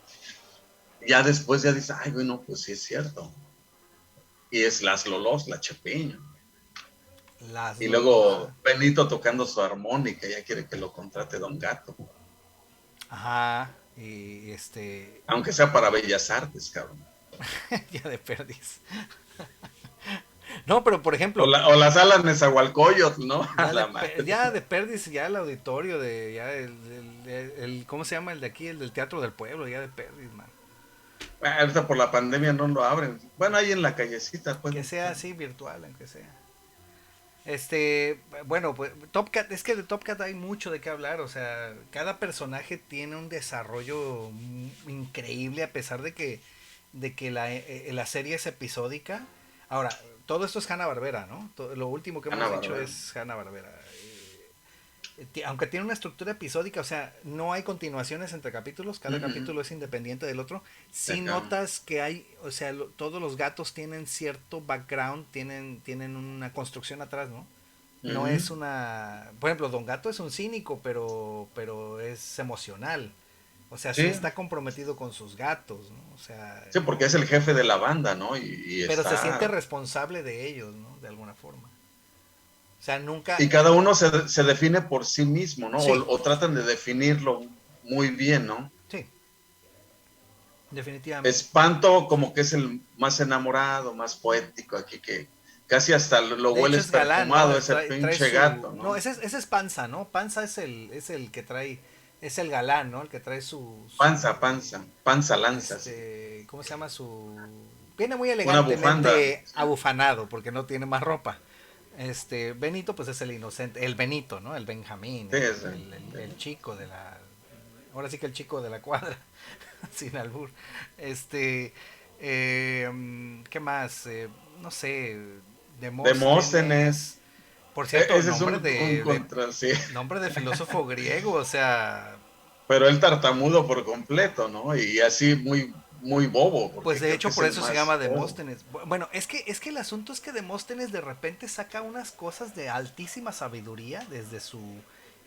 Ya después ya dices, ay, bueno, pues sí es cierto. Y es Las Lolos, la Chepeño. Las Y Lolos. luego Benito tocando su armónica, ya quiere que lo contrate Don Gato. Ajá. Y Aunque sea para Bellas Artes, cabrón. ya de perdiz. No, pero por O, ejemplo, o las alas Nezahualcóyotl, ¿no? A ya la madre. ya de perdis, ya el auditorio de, ya ¿cómo se llama el de aquí? El del Teatro del Pueblo, ya de perdis, man. Ahorita por la pandemia no lo abren. Bueno, ahí en la callecita Que pueden sea estar. así virtual, aunque sea. Bueno, pues Top Cat, es que de Top Cat hay mucho de qué hablar, o sea, cada personaje tiene un desarrollo increíble a pesar de que la serie es episódica. Ahora, todo esto es Hanna-Barbera, ¿no? Lo último que Ana hemos dicho Barbera. es Hanna-Barbera. Aunque tiene una estructura episódica, o sea, no hay continuaciones entre capítulos, cada capítulo es independiente del otro. Se Si acaba. notas que hay, o sea, todos los gatos tienen cierto background, tienen una construcción atrás, ¿no? No Ujú. es una, por ejemplo, Don Gato es un cínico, pero es emocional. O sea, sí Sí, está comprometido con sus gatos, ¿no? O sea, sí, porque es el jefe de la banda, ¿no? Y pero se siente está. responsable de ellos, ¿no? De alguna forma. O sea, nunca, Y cada uno se define por sí mismo, ¿no? sí, O tratan de definirlo muy bien, ¿no? sí, definitivamente. Espanto como que es el más enamorado, más poético aquí, que casi hasta lo De hecho hueles es galán, ¿no? perfumado, ese Trae pinche gato, su... No, ¿no? ese es Panza, ¿no? Panza es el que trae... Es el galán, ¿no? El que trae Panza lanza, sí. ¿cómo se llama? Su... Viene muy Una bufanda, elegantemente sí. abufanado porque no tiene más ropa. Benito pues es el inocente, el Benito, ¿no? El Benjamín, Sí, el chico de la... Ahora sí que el chico de la cuadra, sin albur. Este... ¿Qué más? No sé, Demóstenes. Demóstenes. Por cierto, Ese es un contra, sí. nombre de filósofo griego, o sea, Pero el tartamudo por completo, ¿no? Y así muy bobo, pues porque de creo que hecho es por el eso se llama más bobo. Demóstenes. Bueno, es que el asunto es que Demóstenes de repente saca unas cosas de altísima sabiduría desde su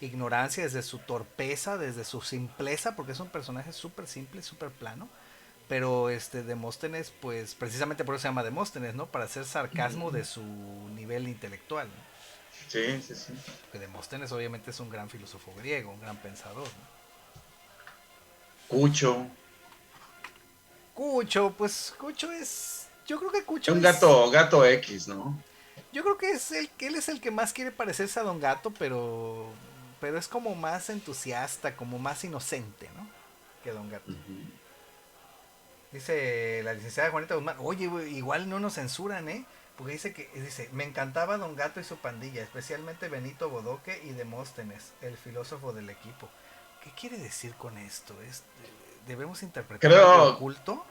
ignorancia, desde su torpeza, desde su simpleza, porque es un personaje súper simple, súper plano. Pero Demóstenes, pues precisamente por eso se llama Demóstenes, ¿no? Para hacer sarcasmo de su nivel intelectual, ¿no? Sí, sí, sí. Que Demóstenes obviamente es un gran filósofo griego, un gran pensador, ¿no? Cucho. Cucho, pues Cucho es. Yo creo que Es Cucho un es. gato X, ¿no? Yo creo que es que él es el que más quiere parecerse a Don Gato, pero es como más entusiasta, como más inocente, ¿no? Que Don Gato. Ujú. Dice la licenciada Juanita Guzmán, oye, güey, igual no nos censuran, ¿eh? Porque dice, me encantaba Don Gato y su pandilla, especialmente Benito Bodoque y Demóstenes, el filósofo del equipo. ¿Qué quiere decir con esto? ¿Debemos interpretar algo Creo, oculto?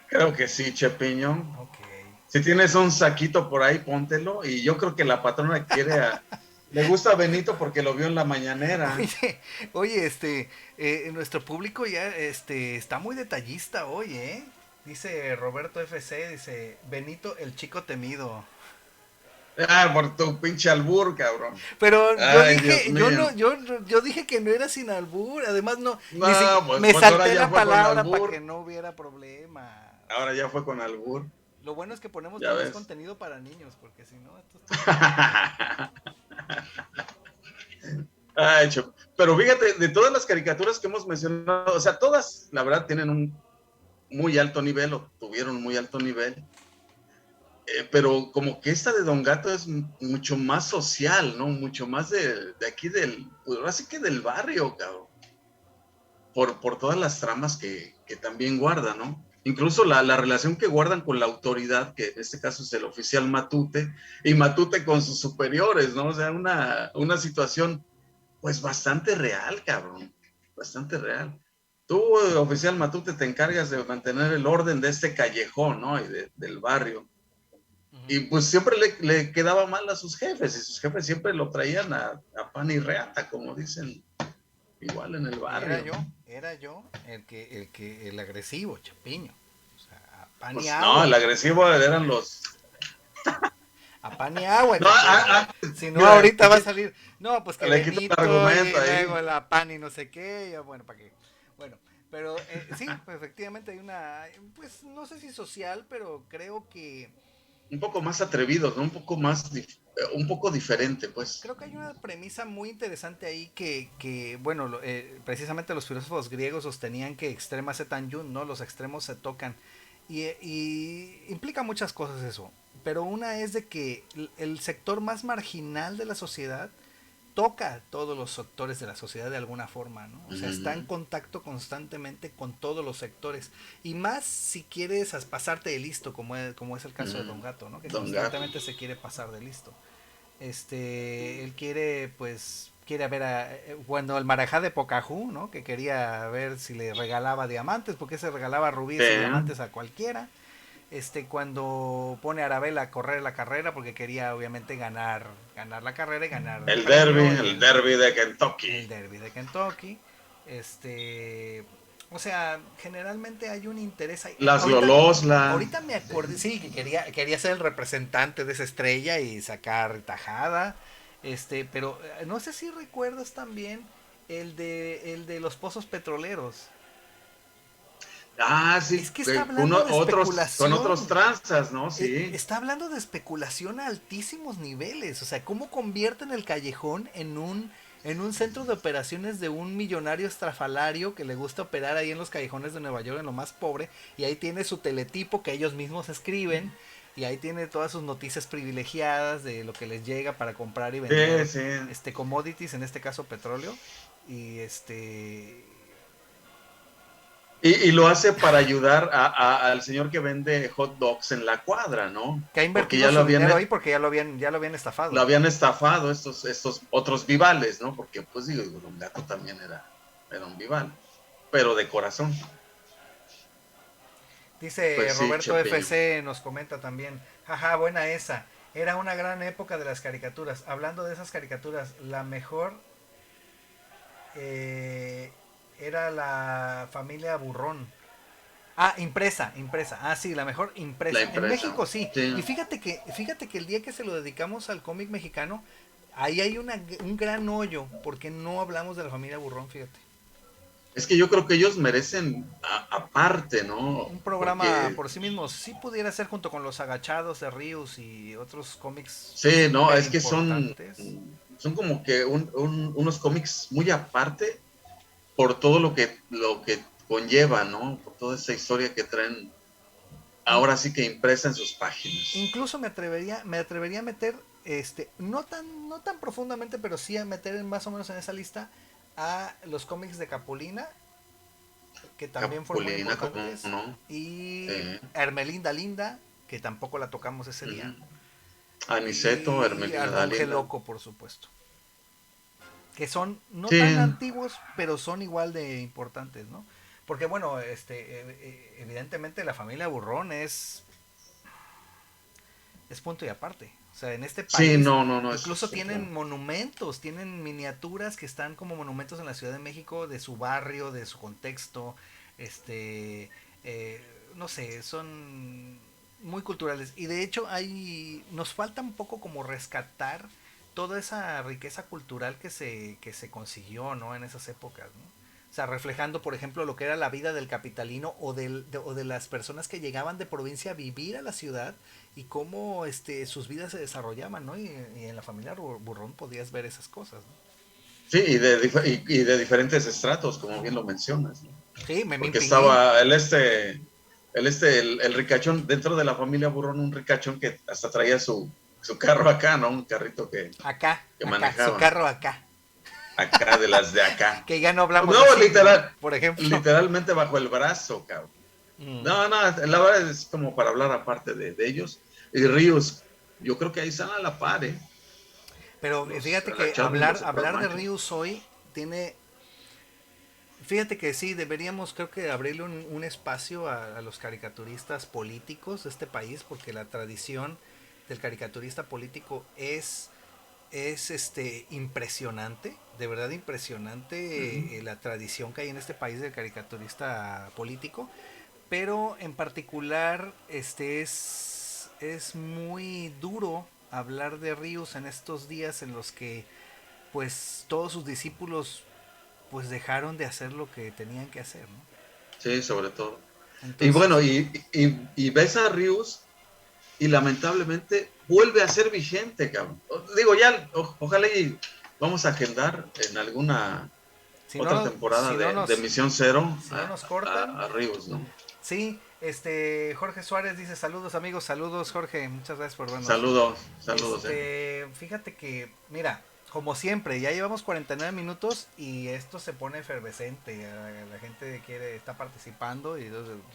creo que sí, Chepiño. Ok. Si tienes un saquito por ahí, póntelo. Y yo creo que la patrona le gusta a Benito porque lo vio en la mañanera. Oye, oye, nuestro público ya está muy detallista hoy, ¿eh? Dice Roberto FC, dice Benito el chico temido. Ah, por tu pinche albur, cabrón. Pero yo Ay, Dios dije, mío. yo dije que no era sin albur, además no, ni si, No, pues, me pues ahora salté ya la fue con palabra para que albur. no hubiera problema. O Ahora ya sea, fue con albur. lo bueno es que ponemos Ya nomás ves. contenido para niños, porque si no, esto está terrible. Ay, pero fíjate, de todas las caricaturas que hemos mencionado, o sea, todas, la verdad, tienen un muy alto nivel o tuvieron muy alto nivel. Pero como que esta de Don Gato es mucho más social, ¿no? Mucho más de aquí pues ahora sí que del barrio, cabrón. Por todas las tramas que también guarda, ¿no? Incluso la relación que guardan con la autoridad, que en este caso es el oficial Matute, y Matute con sus superiores, ¿no? O sea, una situación pues bastante real, cabrón. Bastante real. Tú, oficial Matute, te encargas de mantener el orden de este callejón, ¿no? Y del barrio. Ujú. Y pues siempre le quedaba mal a sus jefes, y sus jefes siempre lo traían a pan y reata, como dicen, igual en el Y barrio. era yo el agresivo, Chapiño. O sea, a pan y Pues no, agua. el agresivo eran los... A pan y agua, No, Chapiño. Si no, mira, ahorita va a salir. No, pues que le quito el Benito argumento y ahí. luego la pan y no sé qué. Bueno, ¿para qué? Bueno, pero sí, pues efectivamente hay una. Pues no sé si social, pero creo que. Un poco más atrevidos, ¿no? Un poco más, un poco diferente, pues. Creo que hay una premisa muy interesante ahí que bueno, precisamente los filósofos griegos sostenían que extrema se tangent, ¿no? Los extremos se tocan. Y implica muchas cosas eso. pero una es de que el sector más marginal de la sociedad toca a todos los sectores de la sociedad de alguna forma, ¿no? O sea, está en contacto constantemente con todos los sectores. Y más si quieres pasarte de listo, como es el caso de Don Gato, ¿no? Que Don Gato. constantemente se quiere pasar de listo. Él quiere, pues, quiere ver bueno, el marajá de Pocahú, ¿no? Que quería ver si le regalaba diamantes, porque se regalaba rubíes y diamantes a cualquiera. Cuando pone a Arabella a correr la carrera porque quería obviamente ganar la carrera y ganar el premio, El derby de Kentucky. el derby de Kentucky. O sea, generalmente hay un interés ahí. Las Lolosla. Ahorita me acordé, sí, que quería ser el representante de esa estrella y sacar tajada. Pero no sé si recuerdas también el de los pozos petroleros. Ah, sí, Es que está hablando de especulación. con otros tranzas, ¿no? Sí. Está hablando de especulación a altísimos niveles. O sea, cómo convierten el callejón en un centro de operaciones de un millonario estrafalario que le gusta operar ahí en los callejones de Nueva York, en lo más pobre. Y ahí tiene su teletipo que ellos mismos escriben. Y ahí tiene todas sus noticias privilegiadas de lo que les llega para comprar y vender commodities, en este caso petróleo. Y Y lo hace para ayudar al señor que vende hot dogs en la cuadra, ¿no? Que ha invertido su dinero ahí porque ya lo habían estafado. Lo habían estafado estos otros vivales, ¿no? Porque, pues digo, Don Gato también era un vival, pero de corazón. Dice Pues sí, Roberto Chepillo. FC, nos comenta también. Jaja, buena esa. Era una gran época de las caricaturas. Hablando de esas caricaturas, la mejor era la familia Burrón. Ah, impresa. Ah, sí, la mejor impresa. En México sí. Y fíjate que el día que se lo dedicamos al cómic mexicano, ahí hay un gran hoyo, porque no hablamos de la familia Burrón, fíjate. Es que yo creo que ellos merecen aparte, ¿no? Un programa por sí mismos. Sí pudiera ser junto con Los Agachados de Rius y otros cómics. Sí, no, es que son como que unos cómics muy aparte por todo lo que conlleva, ¿no? Por toda esa historia que traen ahora sí que impresa en sus páginas. Incluso me atrevería a meter, no tan profundamente, pero sí a meter más o menos en esa lista a los cómics de Capulina, que también fueron muy importantes, ¿no? y Hermelinda Linda, que tampoco la tocamos ese día. Aniceto, Hermelinda Linda. Loco, por supuesto. Que son no tan antiguos, pero son igual de importantes, ¿no? Porque bueno, evidentemente la familia Burrón es punto y aparte. O sea, en este país incluso tienen monumentos, tienen miniaturas que están como monumentos en la Ciudad de México de su barrio, de su contexto, no sé, son muy culturales. Y de hecho nos falta un poco como rescatar toda esa riqueza cultural que se consiguió, ¿no? En esas épocas, ¿no? O sea, reflejando, por ejemplo, lo que era la vida del capitalino o de las personas que llegaban de provincia a vivir a la ciudad y cómo sus vidas se desarrollaban, ¿no? Y en la familia Burrón podías ver esas cosas, ¿no? Sí, y de diferentes estratos, como bien lo mencionas, ¿no? Sí, porque estaba el ricachón dentro de la familia Burrón, un ricachón que hasta traía su carro acá, ¿no? Un carrito que manejaba. Su carro acá. Acá, de las de acá. Que ya no hablamos así, por ejemplo. Literalmente bajo el brazo, cabrón. No, la verdad es como para hablar aparte de ellos. Y Ríos, yo creo que ahí están a la par, ¿eh? Pero fíjate que hablar de Ríos hoy tiene... Fíjate que sí, deberíamos creo que abrirle un espacio a los caricaturistas políticos de este país, porque la tradición del caricaturista político es impresionante, de verdad impresionante. La tradición que hay en este país del caricaturista político, pero en particular es muy duro hablar de Ríos en estos días en los que pues todos sus discípulos pues dejaron de hacer lo que tenían que hacer, ¿no? Sí, sobre todo. Entonces, y bueno, y ves a Ríos y lamentablemente vuelve a ser vigente, cabrón. Digo, ya, ojalá y vamos a agendar en alguna otra temporada de Misión Cero si no nos cortan, a Ríos, ¿no? Sí, Jorge Suárez dice saludos amigos, saludos Jorge, muchas gracias por vernos. Saludos, saludos. Fíjate que, mira, como siempre, ya llevamos 49 minutos y esto se pone efervescente. La gente está participando y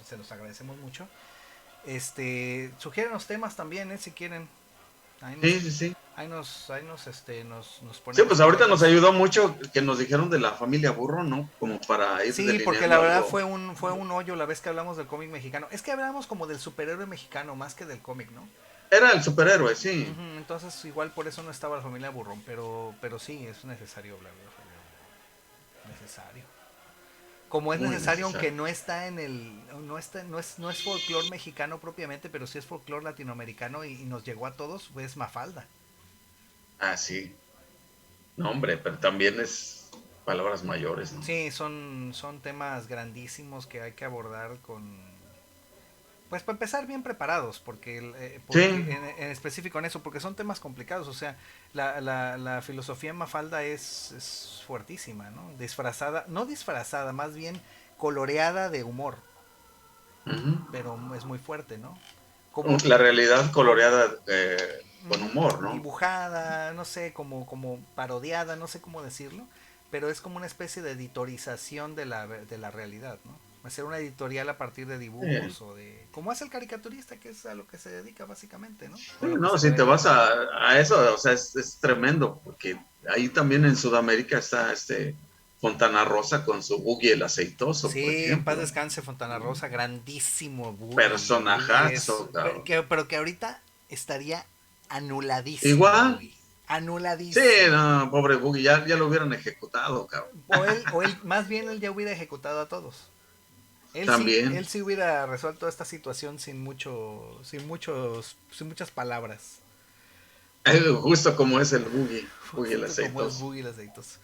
se los agradecemos mucho. Sugieren los temas también, si quieren. Sí. Ahí nos ponemos. Sí, pues ahorita nos ayudó mucho que nos dijeron de la familia Burro, ¿no? Como para ir Sí, porque la verdad algo. fue un hoyo la vez que hablamos del cómic mexicano. Es que hablamos como del superhéroe mexicano más que del cómic, ¿no? Era el superhéroe, sí. Entonces igual por eso no estaba la familia Burrón, pero sí, es necesario hablar de la familia Burrón. Necesario. Como es necesario, aunque no está en el... No es folclore mexicano propiamente, pero sí es folclore latinoamericano y nos llegó a todos, pues Mafalda. Ah, sí. No, hombre, pero también es palabras mayores, ¿no? Sí, son temas grandísimos que hay que abordar pues para empezar bien preparados, porque Sí. en específico en eso, porque son temas complicados, o sea, la filosofía en Mafalda es fuertísima, ¿no? No disfrazada, más bien coloreada de humor, pero es muy fuerte, ¿no? Como La realidad coloreada con humor, ¿no? dibujada, no sé, como parodiada, no sé cómo decirlo, pero es como una especie de editorización de la realidad, ¿no? Hacer una editorial a partir de dibujos o de... Como hace el caricaturista, que es a lo que se dedica básicamente, ¿no? Sí, no, si te vas a eso, o sea, es tremendo, porque ahí también en Sudamérica está Fontana Rosa con su Buggy el Aceitoso, por Sí, en paz ejemplo. descanse Fontana Rosa, grandísimo Boogie. Personajazo, cabrón. Pero que ahorita estaría anuladísimo, Igual. Boogie. Anuladísimo. Sí, no, pobre Buggy, ya lo hubieran ejecutado, cabrón. Más bien él ya hubiera ejecutado a todos. También. Él sí hubiera resuelto esta situación sin muchas palabras. Justo como es el Buggy el Como es Aceitoso. Boogie los deditos.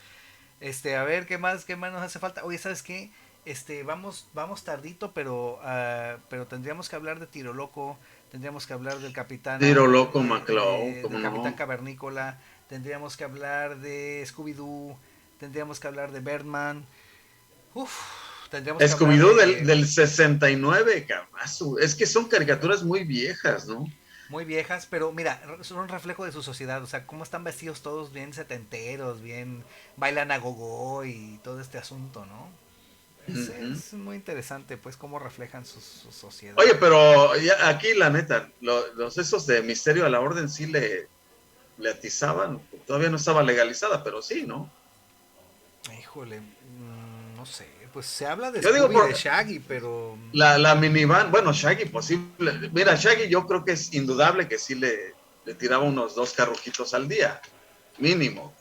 A ver, ¿qué más nos hace falta? Oye, ¿sabes qué? Vamos tardito, pero tendríamos que hablar de Tiro Loco, tendríamos que hablar del Capitán, Tiro Loco McCloud, ¿cómo del Capitán no? Cavernícola, tendríamos que hablar de Scooby-Doo, tendríamos que hablar de Birdman. Uf, tendríamos que hablar Scooby-Doo de... del 69, cabrón. Es que son caricaturas muy viejas, ¿no? Muy viejas, pero mira, son un reflejo de su sociedad, o sea, cómo están vestidos todos bien setenteros, bien bailan a gogo y todo este asunto, ¿no? Es muy interesante, pues, cómo reflejan su sociedad. Oye, pero ya aquí la neta, los esos de Misterio a la Orden sí le atizaban, todavía no estaba legalizada, pero sí, ¿no? Híjole, no sé, pues se habla de Yo digo Scooby y por de Shaggy, pero... la minivan, bueno, Shaggy posible, mira, Shaggy yo creo que es indudable que sí le tiraba unos 2 carrujitos al día, mínimo,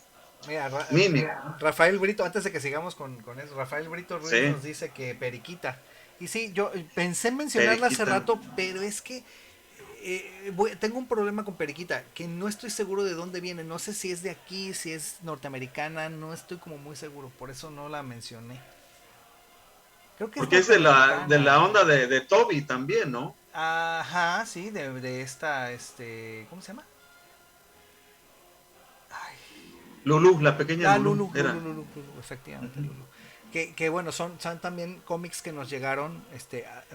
Mira, mínimo, Rafael Brito, antes de que sigamos con eso, Rafael Brito Ruiz sí, nos dice que Periquita. Y sí, yo pensé en mencionarla hace Periquita. rato, pero es que tengo un problema con Periquita, que no estoy seguro de dónde viene. No sé si es de aquí, si es norteamericana, no estoy como muy seguro, por eso no la mencioné. Creo que es Porque es de la norteamericana. onda de Toby también, ¿no? Ajá, sí, de esta, ¿cómo se llama? Ay, Lulu, la pequeña Lulu, era. Lulu, efectivamente, Lulu. Que bueno, son también cómics que nos llegaron,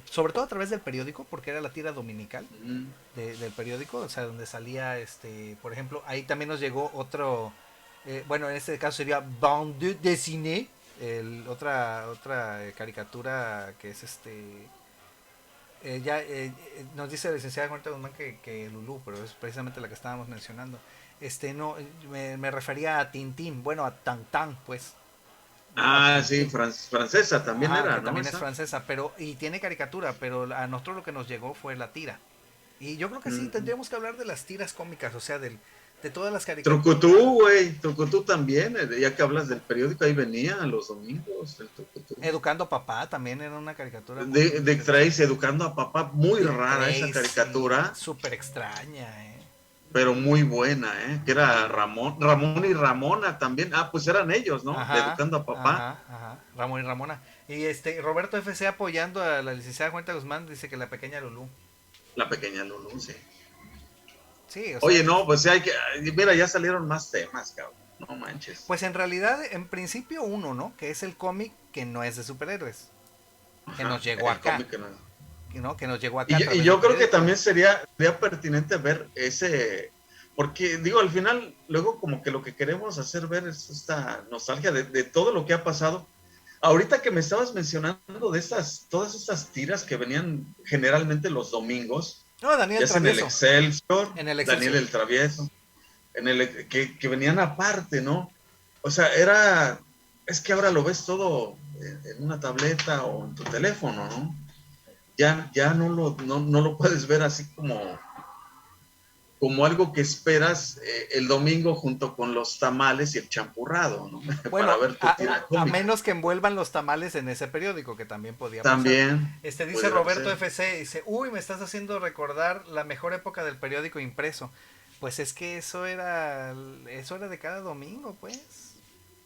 sobre todo a través del periódico, porque era la tira dominical del periódico, o sea, donde salía, por ejemplo, ahí también nos llegó otro, bueno, en este caso sería Bande Dessinée, otra caricatura que es nos dice la licenciada Juanita Guzmán que Lulú, pero es precisamente la que estábamos mencionando. No, me refería a Tintín, bueno, a Tan, pues. No, a Ah, sí, Tintín. francesa también Ajá, era, que ¿no? también es Esa. francesa, y tiene caricatura, pero a nosotros lo que nos llegó fue la tira. Y yo creo que sí, tendríamos que hablar de las tiras cómicas, o sea, de todas las caricaturas. Trucutú, güey, Trucutú también, ya que hablas del periódico, ahí venía los domingos, el Trucutú. Educando a Papá también era una caricatura De muy Dick Tracy, educando a papá, muy Dick rara esa Tracy, caricatura, súper extraña, pero muy buena, que era Ramón y Ramona también, pues eran ellos, ¿no? De Ajá, educando a papá, Ramón y Ramona. Y Roberto FC apoyando a la licenciada Juanita Guzmán dice que la pequeña Lulú. la pequeña Lulu, sí. Sí, o sea, Oye, no, pues sí hay que, mira, ya salieron más temas, cabrón, no manches. pues en realidad, en principio uno, ¿no? Que es el cómic que no es de superhéroes, que Ajá, nos llegó el acá. cómic que no. ¿no? Que nos llegó acá a Y través yo del creo que periódico. también sería pertinente ver ese, porque digo, al final, luego como que lo que queremos hacer ver es esta nostalgia de todo lo que ha pasado. Ahorita que me estabas mencionando de todas estas tiras que venían generalmente los domingos, No, Daniel ya sea en el Travieso, Excelsior, en el Daniel Excelsior. el Travieso, que venían aparte, ¿no? O sea, es que ahora lo ves todo en una tableta o en tu teléfono, ¿no? Ya no lo puedes ver así como algo que esperas el domingo junto con los tamales y el champurrado, ¿no? Para Bueno, ver tu tira a cómica. menos que envuelvan los tamales en ese periódico, que también podía pasar. También Dice pudiera Roberto ser. FC, dice, uy, me estás haciendo recordar la mejor época del periódico impreso. Pues es que eso era de cada domingo, pues.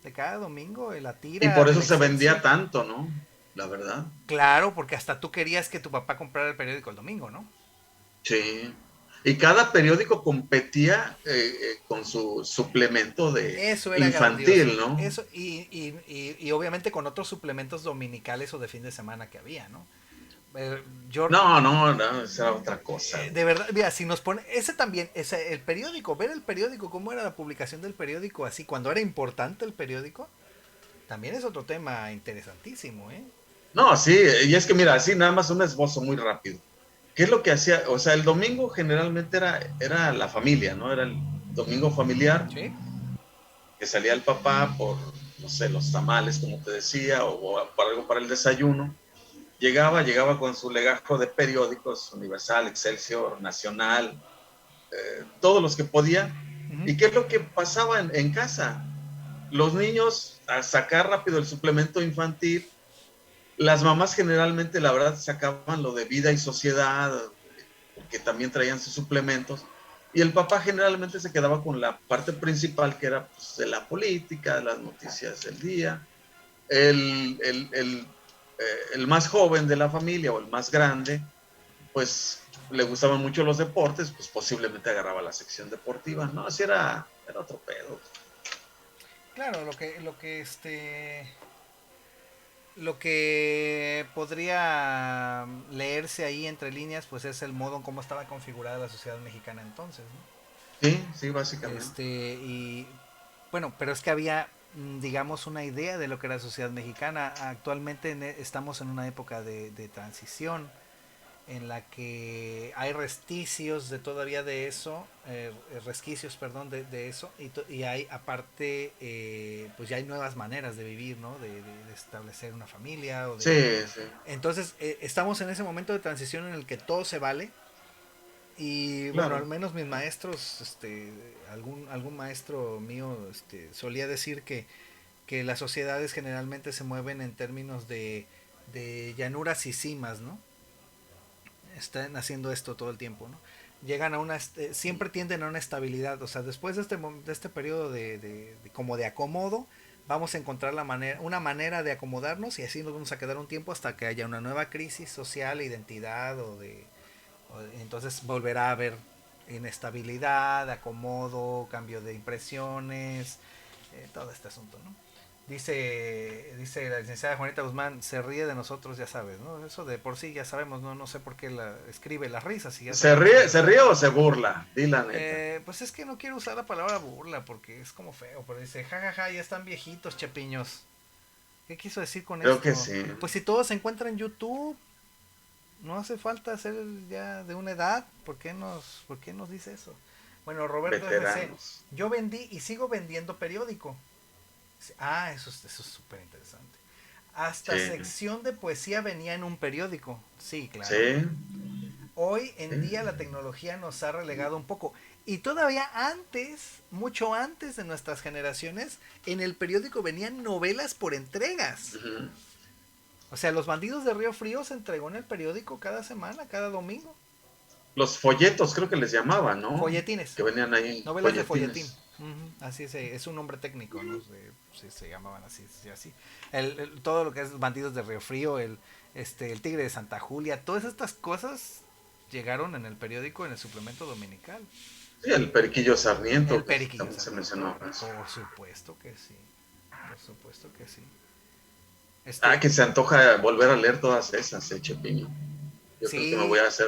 De cada domingo, la Y tira por del eso se vendía Excelsior. tanto, ¿no? La verdad. Claro, porque hasta tú querías que tu papá comprara el periódico el domingo, ¿no? Sí. Y cada periódico competía con su suplemento de Eso era grandioso. infantil, ¿no? Eso, y obviamente con otros suplementos dominicales o de fin de semana que había, ¿no? Eh, yo, No, esa era otra cosa. de verdad, mira, si nos pone, ese también, el periódico, ver el periódico, cómo era la publicación del periódico, así, cuando era importante el periódico, también es otro tema interesantísimo, ¿eh? No, sí, y es que mira, así nada más un esbozo muy rápido. ¿Qué es lo que hacía? O sea, el domingo generalmente era la familia, ¿no? Era el domingo familiar, ¿Sí? que salía el papá por, no sé, los tamales, como te decía, o por algo para el desayuno. Llegaba con su legajo de periódicos, Universal, Excelsior, Nacional, todos los que podía. Uh -huh. ¿Y qué es lo que pasaba en casa? Los niños a sacar rápido el suplemento infantil, las mamás generalmente, la verdad, sacaban lo de vida y sociedad, porque también traían sus suplementos, y el papá generalmente se quedaba con la parte principal, que era pues, de la política, de las noticias del día. El, el, el, el más joven de la familia o el más grande, pues le gustaban mucho los deportes, pues posiblemente agarraba la sección deportiva, ¿no? Así era otro pedo. Claro, lo que podría leerse ahí entre líneas, pues es el modo en cómo estaba configurada la sociedad mexicana entonces, ¿no? Sí, sí, básicamente. Y bueno, pero es que había, digamos, una idea de lo que era la sociedad mexicana. Actualmente estamos en una época de transición en la que hay resquicios de todavía de eso, resquicios, perdón, de eso, y hay aparte, pues ya hay nuevas maneras de vivir, ¿no? De establecer una familia o de... Sí, sí. Entonces, estamos en ese momento de transición en el que todo se vale, y bueno, al Claro. menos mis maestros, algún maestro mío solía decir que las sociedades generalmente se mueven en términos de llanuras y cimas, ¿no? Están haciendo esto todo el tiempo, ¿no? Llegan a siempre tienden a una estabilidad, o sea, después de este periodo como de acomodo, vamos a encontrar una manera de acomodarnos y así nos vamos a quedar un tiempo hasta que haya una nueva crisis social, identidad entonces volverá a haber inestabilidad, acomodo, cambio de impresiones, todo este asunto, ¿no? Dice la licenciada Juanita Guzmán, se ríe de nosotros, ya sabes, ¿no? Eso de por sí ya sabemos, no sé por qué escribe las risas y ya sabemos que Se ríe o se burla? Di la neta. pues es que no quiero usar la palabra burla porque es como feo, pero dice, jajaja, ya están viejitos, chepiños. ¿Qué quiso decir con Creo que esto? sí. Pues si todo se encuentra en YouTube, no hace falta ser ya de una edad, por qué nos dice eso? Bueno, Roberto FC, Veteranos. yo vendí y sigo vendiendo periódico. Eso es súper interesante. Hasta Sí. sección de poesía venía en un periódico. Sí, claro. Sí. Hoy en Sí. día la tecnología nos ha relegado un poco. Y todavía antes, mucho antes de nuestras generaciones, en el periódico venían novelas por entregas. Uh-huh. O sea, Los Bandidos de Río Frío se entregó en el periódico cada semana, cada domingo. Los folletos creo que les llamaban, ¿no? Folletines. Que venían ahí, Novelas de folletín. folletines. Así es un nombre técnico, ¿no? Se llamaban así, así. Todo lo que es Bandidos de Río Frío, el Tigre de Santa Julia, todas estas cosas llegaron en el periódico, en el suplemento dominical. Sí, el Periquillo El Sarmiento, que Periquillo también se Sarmiento. mencionó eso. Por supuesto que sí. Por supuesto que sí. Que se antoja volver a leer todas esas, Chepiño. Yo creo que me voy Sí, a hacer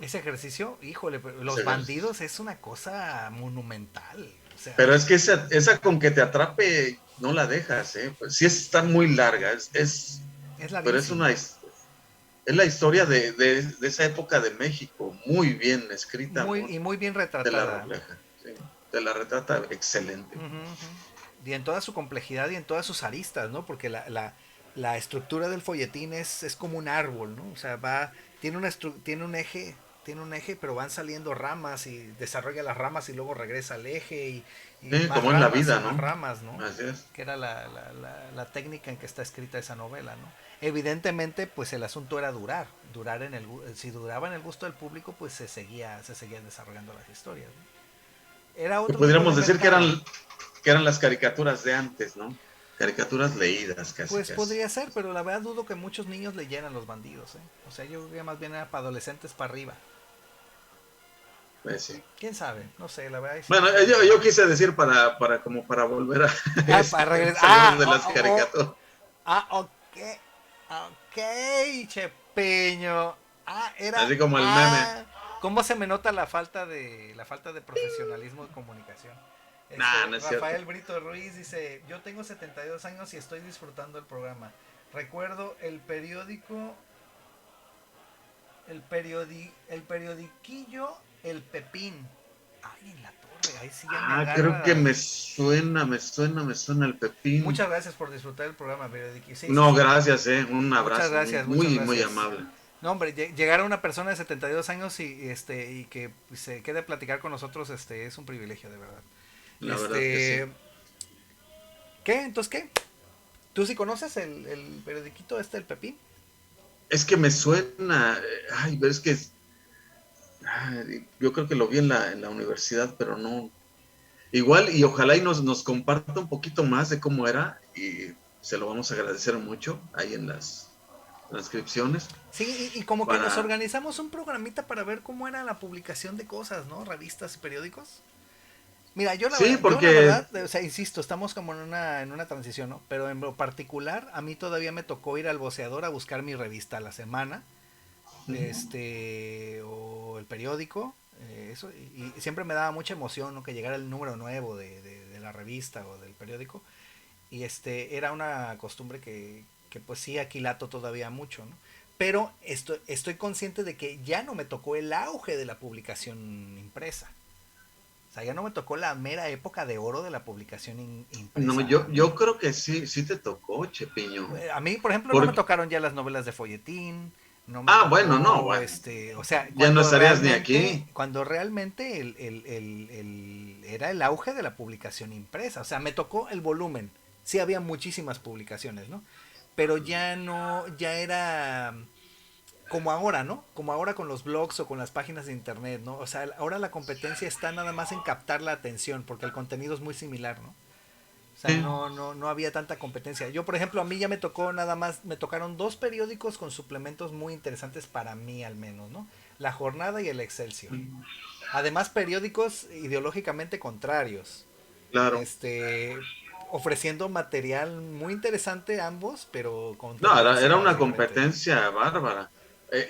ese ejercicio, híjole, pero ese los ejercicio. bandidos es una cosa monumental. O sea, Pero es que esa con que te atrape no la dejas, ¿eh? Pues sí está muy larga, es pero larguísima. es la historia de esa época de México, muy bien escrita, Y muy bien te la retratada, ¿no? refleja, sí, te la retrata excelente. Ujú, ujú. Y en toda su complejidad y en todas sus aristas, ¿no? Porque la estructura del folletín es como un árbol, ¿no? O sea, tiene un eje, pero van saliendo ramas y desarrolla las ramas y luego regresa al eje y Sí, como en la vida, más ¿no? ramas, ¿no? Así es. Que era la técnica en que está escrita esa novela, ¿no? Evidentemente, pues el asunto era durar si duraba en el gusto del público, pues se seguían desarrollando las historias, ¿no? Era Que otro tipo de podríamos decir mercado. que eran las caricaturas de antes, ¿no? Caricaturas leídas, casi, Pues casi. podría ser, pero la verdad dudo que muchos niños leyeran Los Bandidos, ¿eh? O sea, yo creo que más bien era para adolescentes para arriba. Pues sí. ¿Quién sabe? No sé, la verdad ahí sí no Bueno, sé muy yo bien. quise decir como para volver a Ah, para regresar. salirnos de las caricaturas. Ok. Ok, Chepeño. Así como el meme. Ah. ¿Cómo se me nota la falta de profesionalismo de comunicación? Nah, no es cierto. Rafael Brito Ruiz dice, yo tengo 72 años y estoy disfrutando el programa. Recuerdo el periodiquillo El Pepín. Ay, en la torre, ahí sí ya me Creo que agarras. me suena el Pepín. Muchas gracias por disfrutar el programa, periodiquillo. Sí, sí, No, sí. gracias, un Muchas abrazo, gracias, muchas muy, muy gracias. amable. No, hombre, llegar a una persona de 72 años y que se quede a platicar con nosotros es un privilegio, de verdad. La verdad que sí. Este, ¿Qué? Entonces, ¿qué? ¿Tú sí conoces el periodiquito El Pepín? Es que me suena, ay, pero es que yo creo que lo vi en la universidad, pero no. Igual, y ojalá y nos comparta un poquito más de cómo era, y se lo vamos a agradecer mucho ahí en las transcripciones. Sí, y como que nos Para. organizamos un programita para ver cómo era la publicación de cosas, ¿no? Revistas y periódicos. Mira, Sí, yo la porque. verdad, o sea, insisto, estamos como en una transición, ¿no? Pero en lo particular, a mí todavía me tocó ir al voceador a buscar mi revista a la semana, o el periódico, eso, y siempre me daba mucha emoción, ¿no? Que llegara el número nuevo de la revista o del periódico, y era una costumbre que pues sí aquilato todavía mucho, ¿no? Pero estoy consciente de que ya no me tocó el auge de la publicación impresa. O sea, ya no me tocó la mera época de oro de la publicación No, impresa. A yo mí, creo que sí, sí te tocó, Chepiño. a mí, por ejemplo, no me Porque, tocaron ya las novelas de folletín, no me bueno, no, tocó, bueno, o sea, ya no estarías ni aquí. cuando realmente era el auge de la publicación impresa. O sea, me tocó el volumen. Sí había muchísimas publicaciones, ¿no? Pero ya no, ya era como ahora, ¿no? Como ahora con los blogs o con las páginas de internet, ¿no? O sea, ahora la competencia está nada más en captar la atención, porque el contenido es muy similar, ¿no? O sea, Sí, no había tanta competencia. Yo, por ejemplo, a mí ya me tocó nada más, me tocaron dos periódicos con suplementos muy interesantes para mí al menos, ¿no? La Jornada y el Excelsior. Además, periódicos ideológicamente contrarios. claro. Este, ofreciendo material muy interesante ambos, pero con No, era tendencias una diferentes, ¿no? competencia bárbara.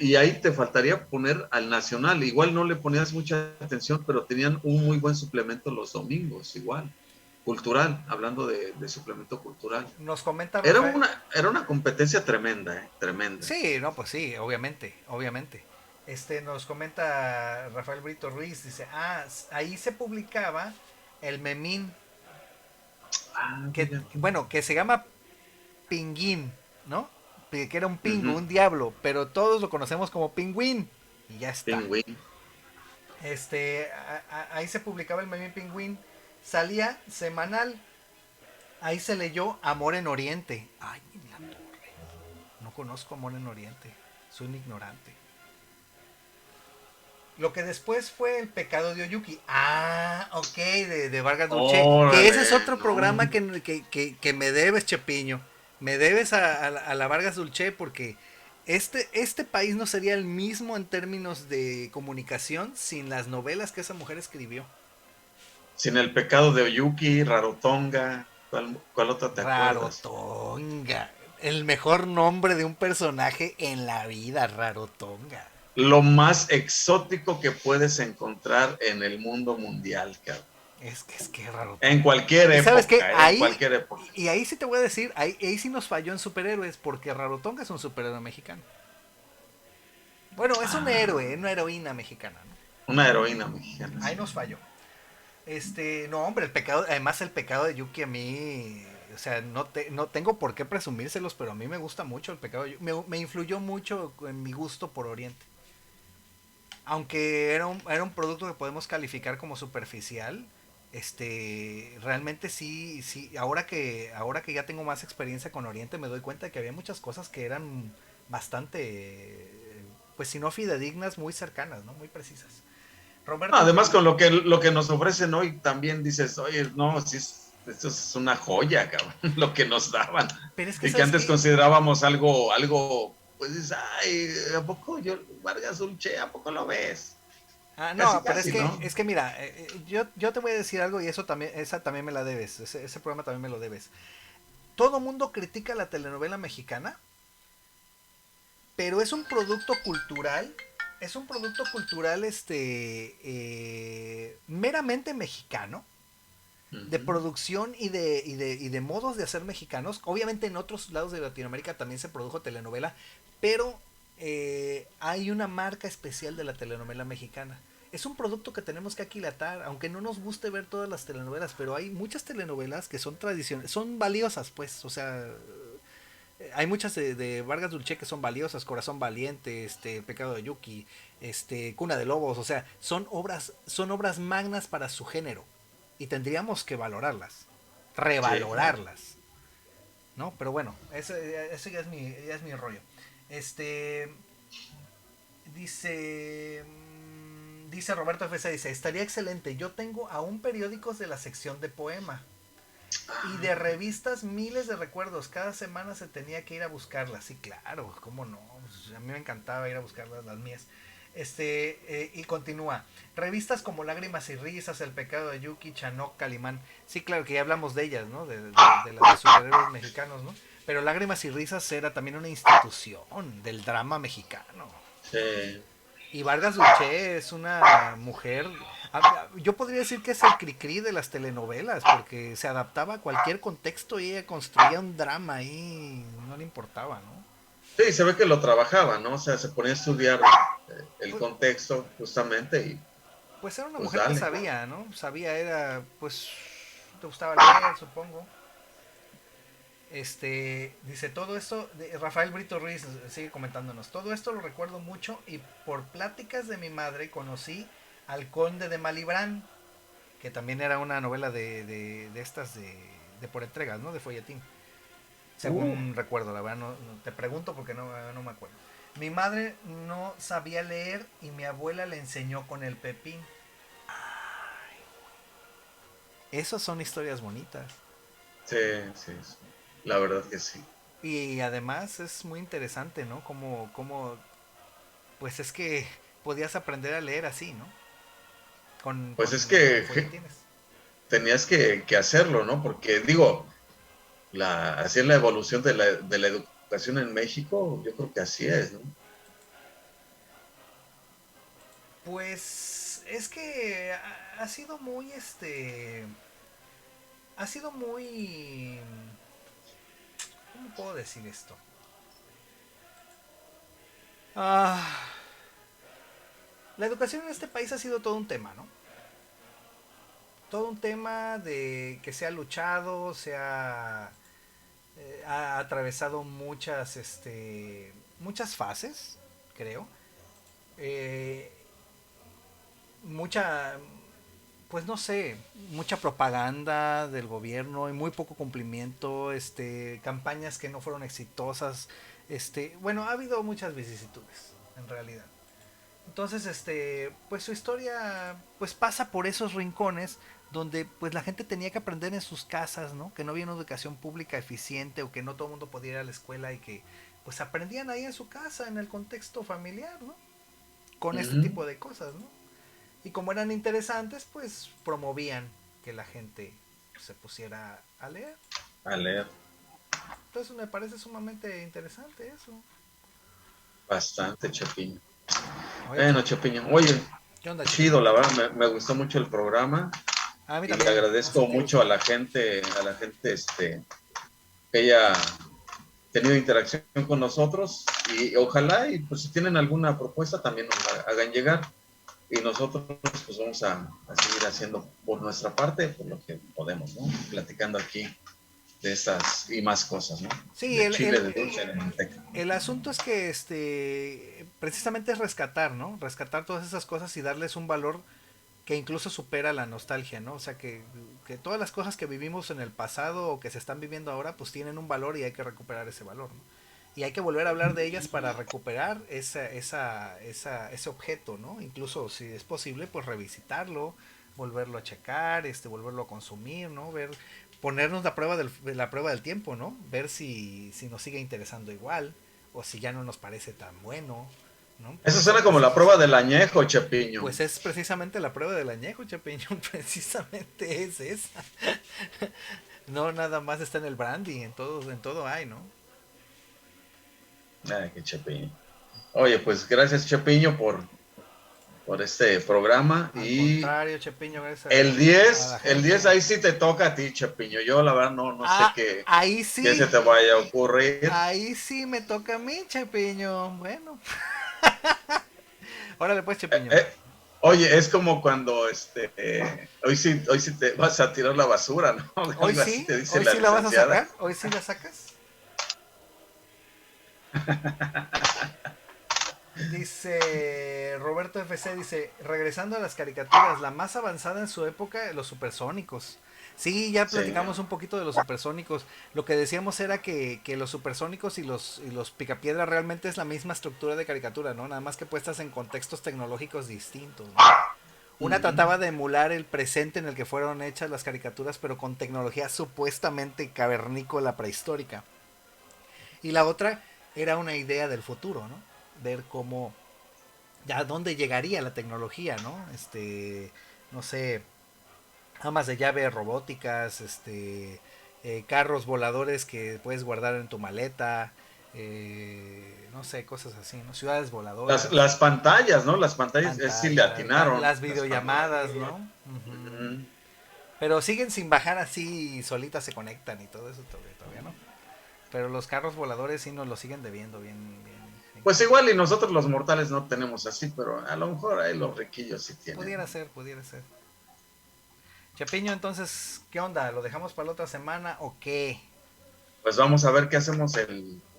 Y ahí te faltaría poner al Nacional. Igual no le ponías mucha atención, pero tenían un muy buen suplemento los domingos, igual. Cultural, hablando de suplemento cultural. Nos comenta Rafael. Era una competencia tremenda, tremenda. Sí, no, pues sí, obviamente, obviamente. Nos comenta Rafael Brito Ruiz, dice, ahí se publicaba el memín, que, Fíjate. bueno, que se llama Pinguín, ¿no? Que era un pingo, Ujú. un diablo, pero todos lo conocemos como Pingüín, y ya está. Pingüín. Ahí se publicaba el memín Pingüín, salía semanal, ahí se leyó Amor en Oriente. Ay, la torre, no conozco Amor en Oriente, soy un ignorante. Lo que después fue El Pecado de Oyuki. Ok, de Vargas Dulce. Que ese es Órale, otro no. programa que me debes, Chepiño. Me debes a la Vargas Dulce porque este país no sería el mismo en términos de comunicación sin las novelas que esa mujer escribió. Sin el pecado de Oyuki, Rarotonga. ¿Cuál otra te acuerdas? Rarotonga. El mejor nombre de un personaje en la vida, Rarotonga. Lo más exótico que puedes encontrar en el mundo mundial, cabrón. Es que Rarotonga. En cualquier Y sabes qué, época, en ahí, cualquier época. y ahí sí te voy a decir, ahí sí nos falló en superhéroes, porque Rarotonga es un superhéroe mexicano. Bueno, es un héroe, una heroína mexicana, ¿no? Una heroína mexicana, Ahí sí. nos falló. No, hombre, además el pecado de Yuki a mí, o sea, no tengo por qué presumírselos, pero a mí me gusta mucho el pecado de Yuki. Me influyó mucho en mi gusto por Oriente. Aunque era un producto que podemos calificar como superficial, realmente sí, sí, ahora que ya tengo más experiencia con Oriente me doy cuenta de que había muchas cosas que eran bastante, pues si no fidedignas, muy cercanas, ¿no? Muy precisas. Roberto Además, Gil, con lo que nos ofrecen hoy, también dices, oye, no, sí, esto es una joya, cabrón, lo que nos daban. pero es que Y que sabes antes que considerábamos algo, pues dices, ay, ¿a poco yo, Vargas Dulce, ¿a poco lo ves? Casi, no, pero es casi, que, ¿no? es que mira, yo te voy a decir algo y esa también me la debes, ese programa también me lo debes. Todo mundo critica la telenovela mexicana, pero es un producto cultural, meramente mexicano, de Ujú. producción y de modos de hacer mexicanos. Obviamente en otros lados de Latinoamérica también se produjo telenovela, pero hay una marca especial de la telenovela mexicana. Es un producto que tenemos que aquilatar, aunque no nos guste ver todas las telenovelas, pero hay muchas telenovelas que son tradicionales, son valiosas, pues, o sea, hay muchas de Vargas Dulce que son valiosas, Corazón Valiente, Pecado de Yuki, Cuna de Lobos, o sea, son obras magnas para su género y tendríamos que valorarlas, Sí, claro. revalorarlas, ¿no? Pero bueno, eso ya es mi rollo. Este dice Roberto FC, dice, estaría excelente, yo tengo aún periódicos de la sección de poema. Y de revistas miles de recuerdos. Cada semana se tenía que ir a buscarlas. Sí, claro, cómo no. Pues a mí me encantaba ir a buscarlas, las mías. Y continúa. Revistas como Lágrimas y Risas, El Pecado de Yuki, Chanok, Calimán. Sí, claro que ya hablamos de ellas, ¿no? De las de superhéroes mexicanos, ¿no? Pero Lágrimas y Risas era también una institución del drama mexicano. Sí. Y Vargas Dulce es una mujer. Yo podría decir que es el cri-cri de las telenovelas, porque se adaptaba a cualquier contexto y ella construía un drama ahí, no le importaba, ¿no? Sí, se ve que lo trabajaba, ¿no? O sea, se ponía a estudiar el Pues, contexto justamente y pues era una pues mujer que dale. sabía, ¿no? Sabía, pues, te gustaba leer, supongo. Dice todo esto, Rafael Brito Ruiz sigue comentándonos, todo esto lo recuerdo mucho y por pláticas de mi madre conocí al conde de Malibrán, que también era una novela de estas de por entregas, ¿no? De folletín, Uh, según recuerdo, la verdad no te pregunto porque no me acuerdo. Mi madre no sabía leer y mi abuela le enseñó con el pepín. Esas son historias bonitas. sí, sí, sí. La verdad que sí. Y además es muy interesante, ¿no? Pues es que podías aprender a leer así, ¿no? Con, Pues es con, con que folletines. tenías que hacerlo, ¿no? Porque digo, así es la evolución de la educación en México, yo creo que así es, ¿no? Pues es que ha sido muy, ha sido muy, ¿cómo puedo decir esto? Ah, la educación en este país ha sido todo un tema, ¿no? Todo un tema de que se ha luchado, ha atravesado muchas fases, creo. Eh, mucha, pues no sé, mucha propaganda del gobierno y muy poco cumplimiento, campañas que no fueron exitosas, bueno, ha habido muchas vicisitudes, en realidad. Entonces, pues su historia, pues pasa por esos rincones donde, pues la gente tenía que aprender en sus casas, ¿no? Que no había una educación pública eficiente o que no todo el mundo podía ir a la escuela y que, pues aprendían ahí en su casa, en el contexto familiar, ¿no? Con este Ujú. tipo de cosas, ¿no? Y como eran interesantes, pues promovían que la gente se pusiera a leer. A leer. Entonces me parece sumamente interesante eso. Bastante, Chapiño. Oye, Bueno, Chapiño, oye, ¿qué onda, chido, Chepiño? la verdad, me gustó mucho el programa A mí y le también, me hace agradezco tiempo. mucho a la gente que haya tenido interacción con nosotros y ojalá y pues si tienen alguna propuesta también nos la hagan llegar y nosotros pues vamos a seguir haciendo por nuestra parte, por lo que podemos, ¿no? Platicando aquí de estas y más cosas, ¿no? Sí, De chile, de dulce, de manteca. el asunto es que precisamente es rescatar, ¿no? Rescatar todas esas cosas y darles un valor que incluso supera la nostalgia, ¿no? O sea, que todas las cosas que vivimos en el pasado o que se están viviendo ahora, pues tienen un valor y hay que recuperar ese valor, ¿no? Y hay que volver a hablar de ellas para recuperar ese objeto, ¿no? Incluso si es posible, pues revisitarlo, volverlo a checar, volverlo a consumir, ¿no? Ver, ponernos la prueba del tiempo, ¿no? Ver si nos sigue interesando igual o si ya no nos parece tan bueno, ¿no? Eso suena como la prueba del añejo, Chepiño. Pues es precisamente la prueba del añejo, Chepeño, precisamente es esa. No, nada más está en el brandy, en todo hay, ¿no? Ay, qué Chepiño. Oye, pues gracias, Chepiño, por este programa Al y contrario, Chepeño, gracias el a la 10 el 10 gente. ahí sí te toca a ti, Chepiño. Yo la verdad no sé Ah, ahí qué se sí, te vaya a ocurrir. ahí sí me toca a mí, Chepeño. Bueno, órale pues, Eh, Chepeño. eh, Oye, es como cuando hoy sí te vas a tirar la basura, ¿no? Algo así te dice Hoy la sí la vas a licenciada. sacar, hoy sí la sacas. Dice Roberto FC, dice, regresando a las caricaturas, la más avanzada en su época, los supersónicos. Sí, ya Sí. platicamos un poquito de los supersónicos. Lo que decíamos era que los supersónicos y los picapiedra realmente es la misma estructura de caricatura, ¿no? Nada más que puestas en contextos tecnológicos distintos, ¿no? Una Ujú. trataba de emular el presente en el que fueron hechas las caricaturas, pero con tecnología supuestamente cavernícola prehistórica. Y la otra era una idea del futuro, ¿no? Ver cómo ya dónde llegaría la tecnología, ¿no? No sé, amas de llave robóticas, carros voladores que puedes guardar en tu maleta, no sé, cosas así, ¿no? Ciudades voladoras, Las pantallas, ¿no? Las pantallas, sí le pantallas, atinaron. las Las pantallas. videollamadas, ¿no? Ujú. Ujú. Pero siguen sin bajar así y solitas se conectan y todo eso todavía, ¿no? Pero los carros voladores sí nos lo siguen debiendo bien Pues cañón. igual y nosotros los mortales no tenemos así, pero a lo mejor ahí los riquillos sí tienen, Pudiera ¿no? ser, pudiera ser. Chapiño, entonces, ¿qué onda? ¿Lo dejamos para la otra semana o qué? Pues vamos a ver qué hacemos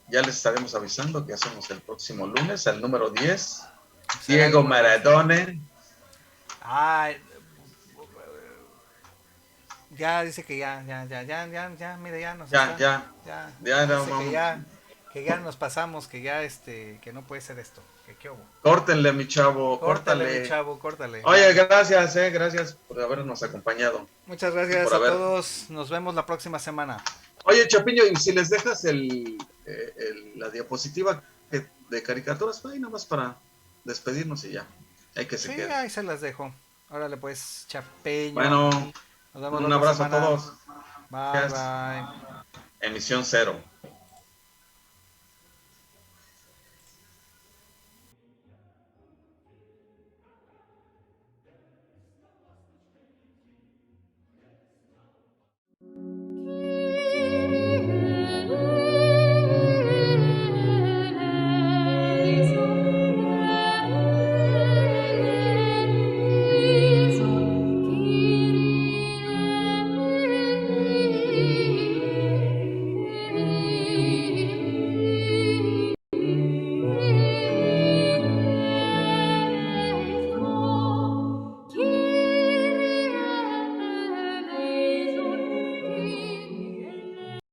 ya les estaremos avisando qué hacemos el próximo lunes, al número 10. ¿Será el Diego número 10? Maradone. Ah, ya dice que ya, mire, ya nos Ya, está, ya, ya, ya, no, dice vamos. que ya nos pasamos, que ya, que no puede ser esto, que qué hubo. Córtenle, mi chavo, Córtale, mi córtale. chavo, córtale. Oye, gracias, gracias por habernos acompañado Muchas y gracias por a haber. todos, nos vemos la próxima semana. Oye, Chapiño, y si les dejas la diapositiva de caricaturas, pues ahí nada más para despedirnos y ya. Hay que Sí, se quede. ahí se las dejo. Órale pues, Chapeño. Bueno, Nos vemos la un otra abrazo a semana. todos. Bye, Gracias. bye. Emisión cero.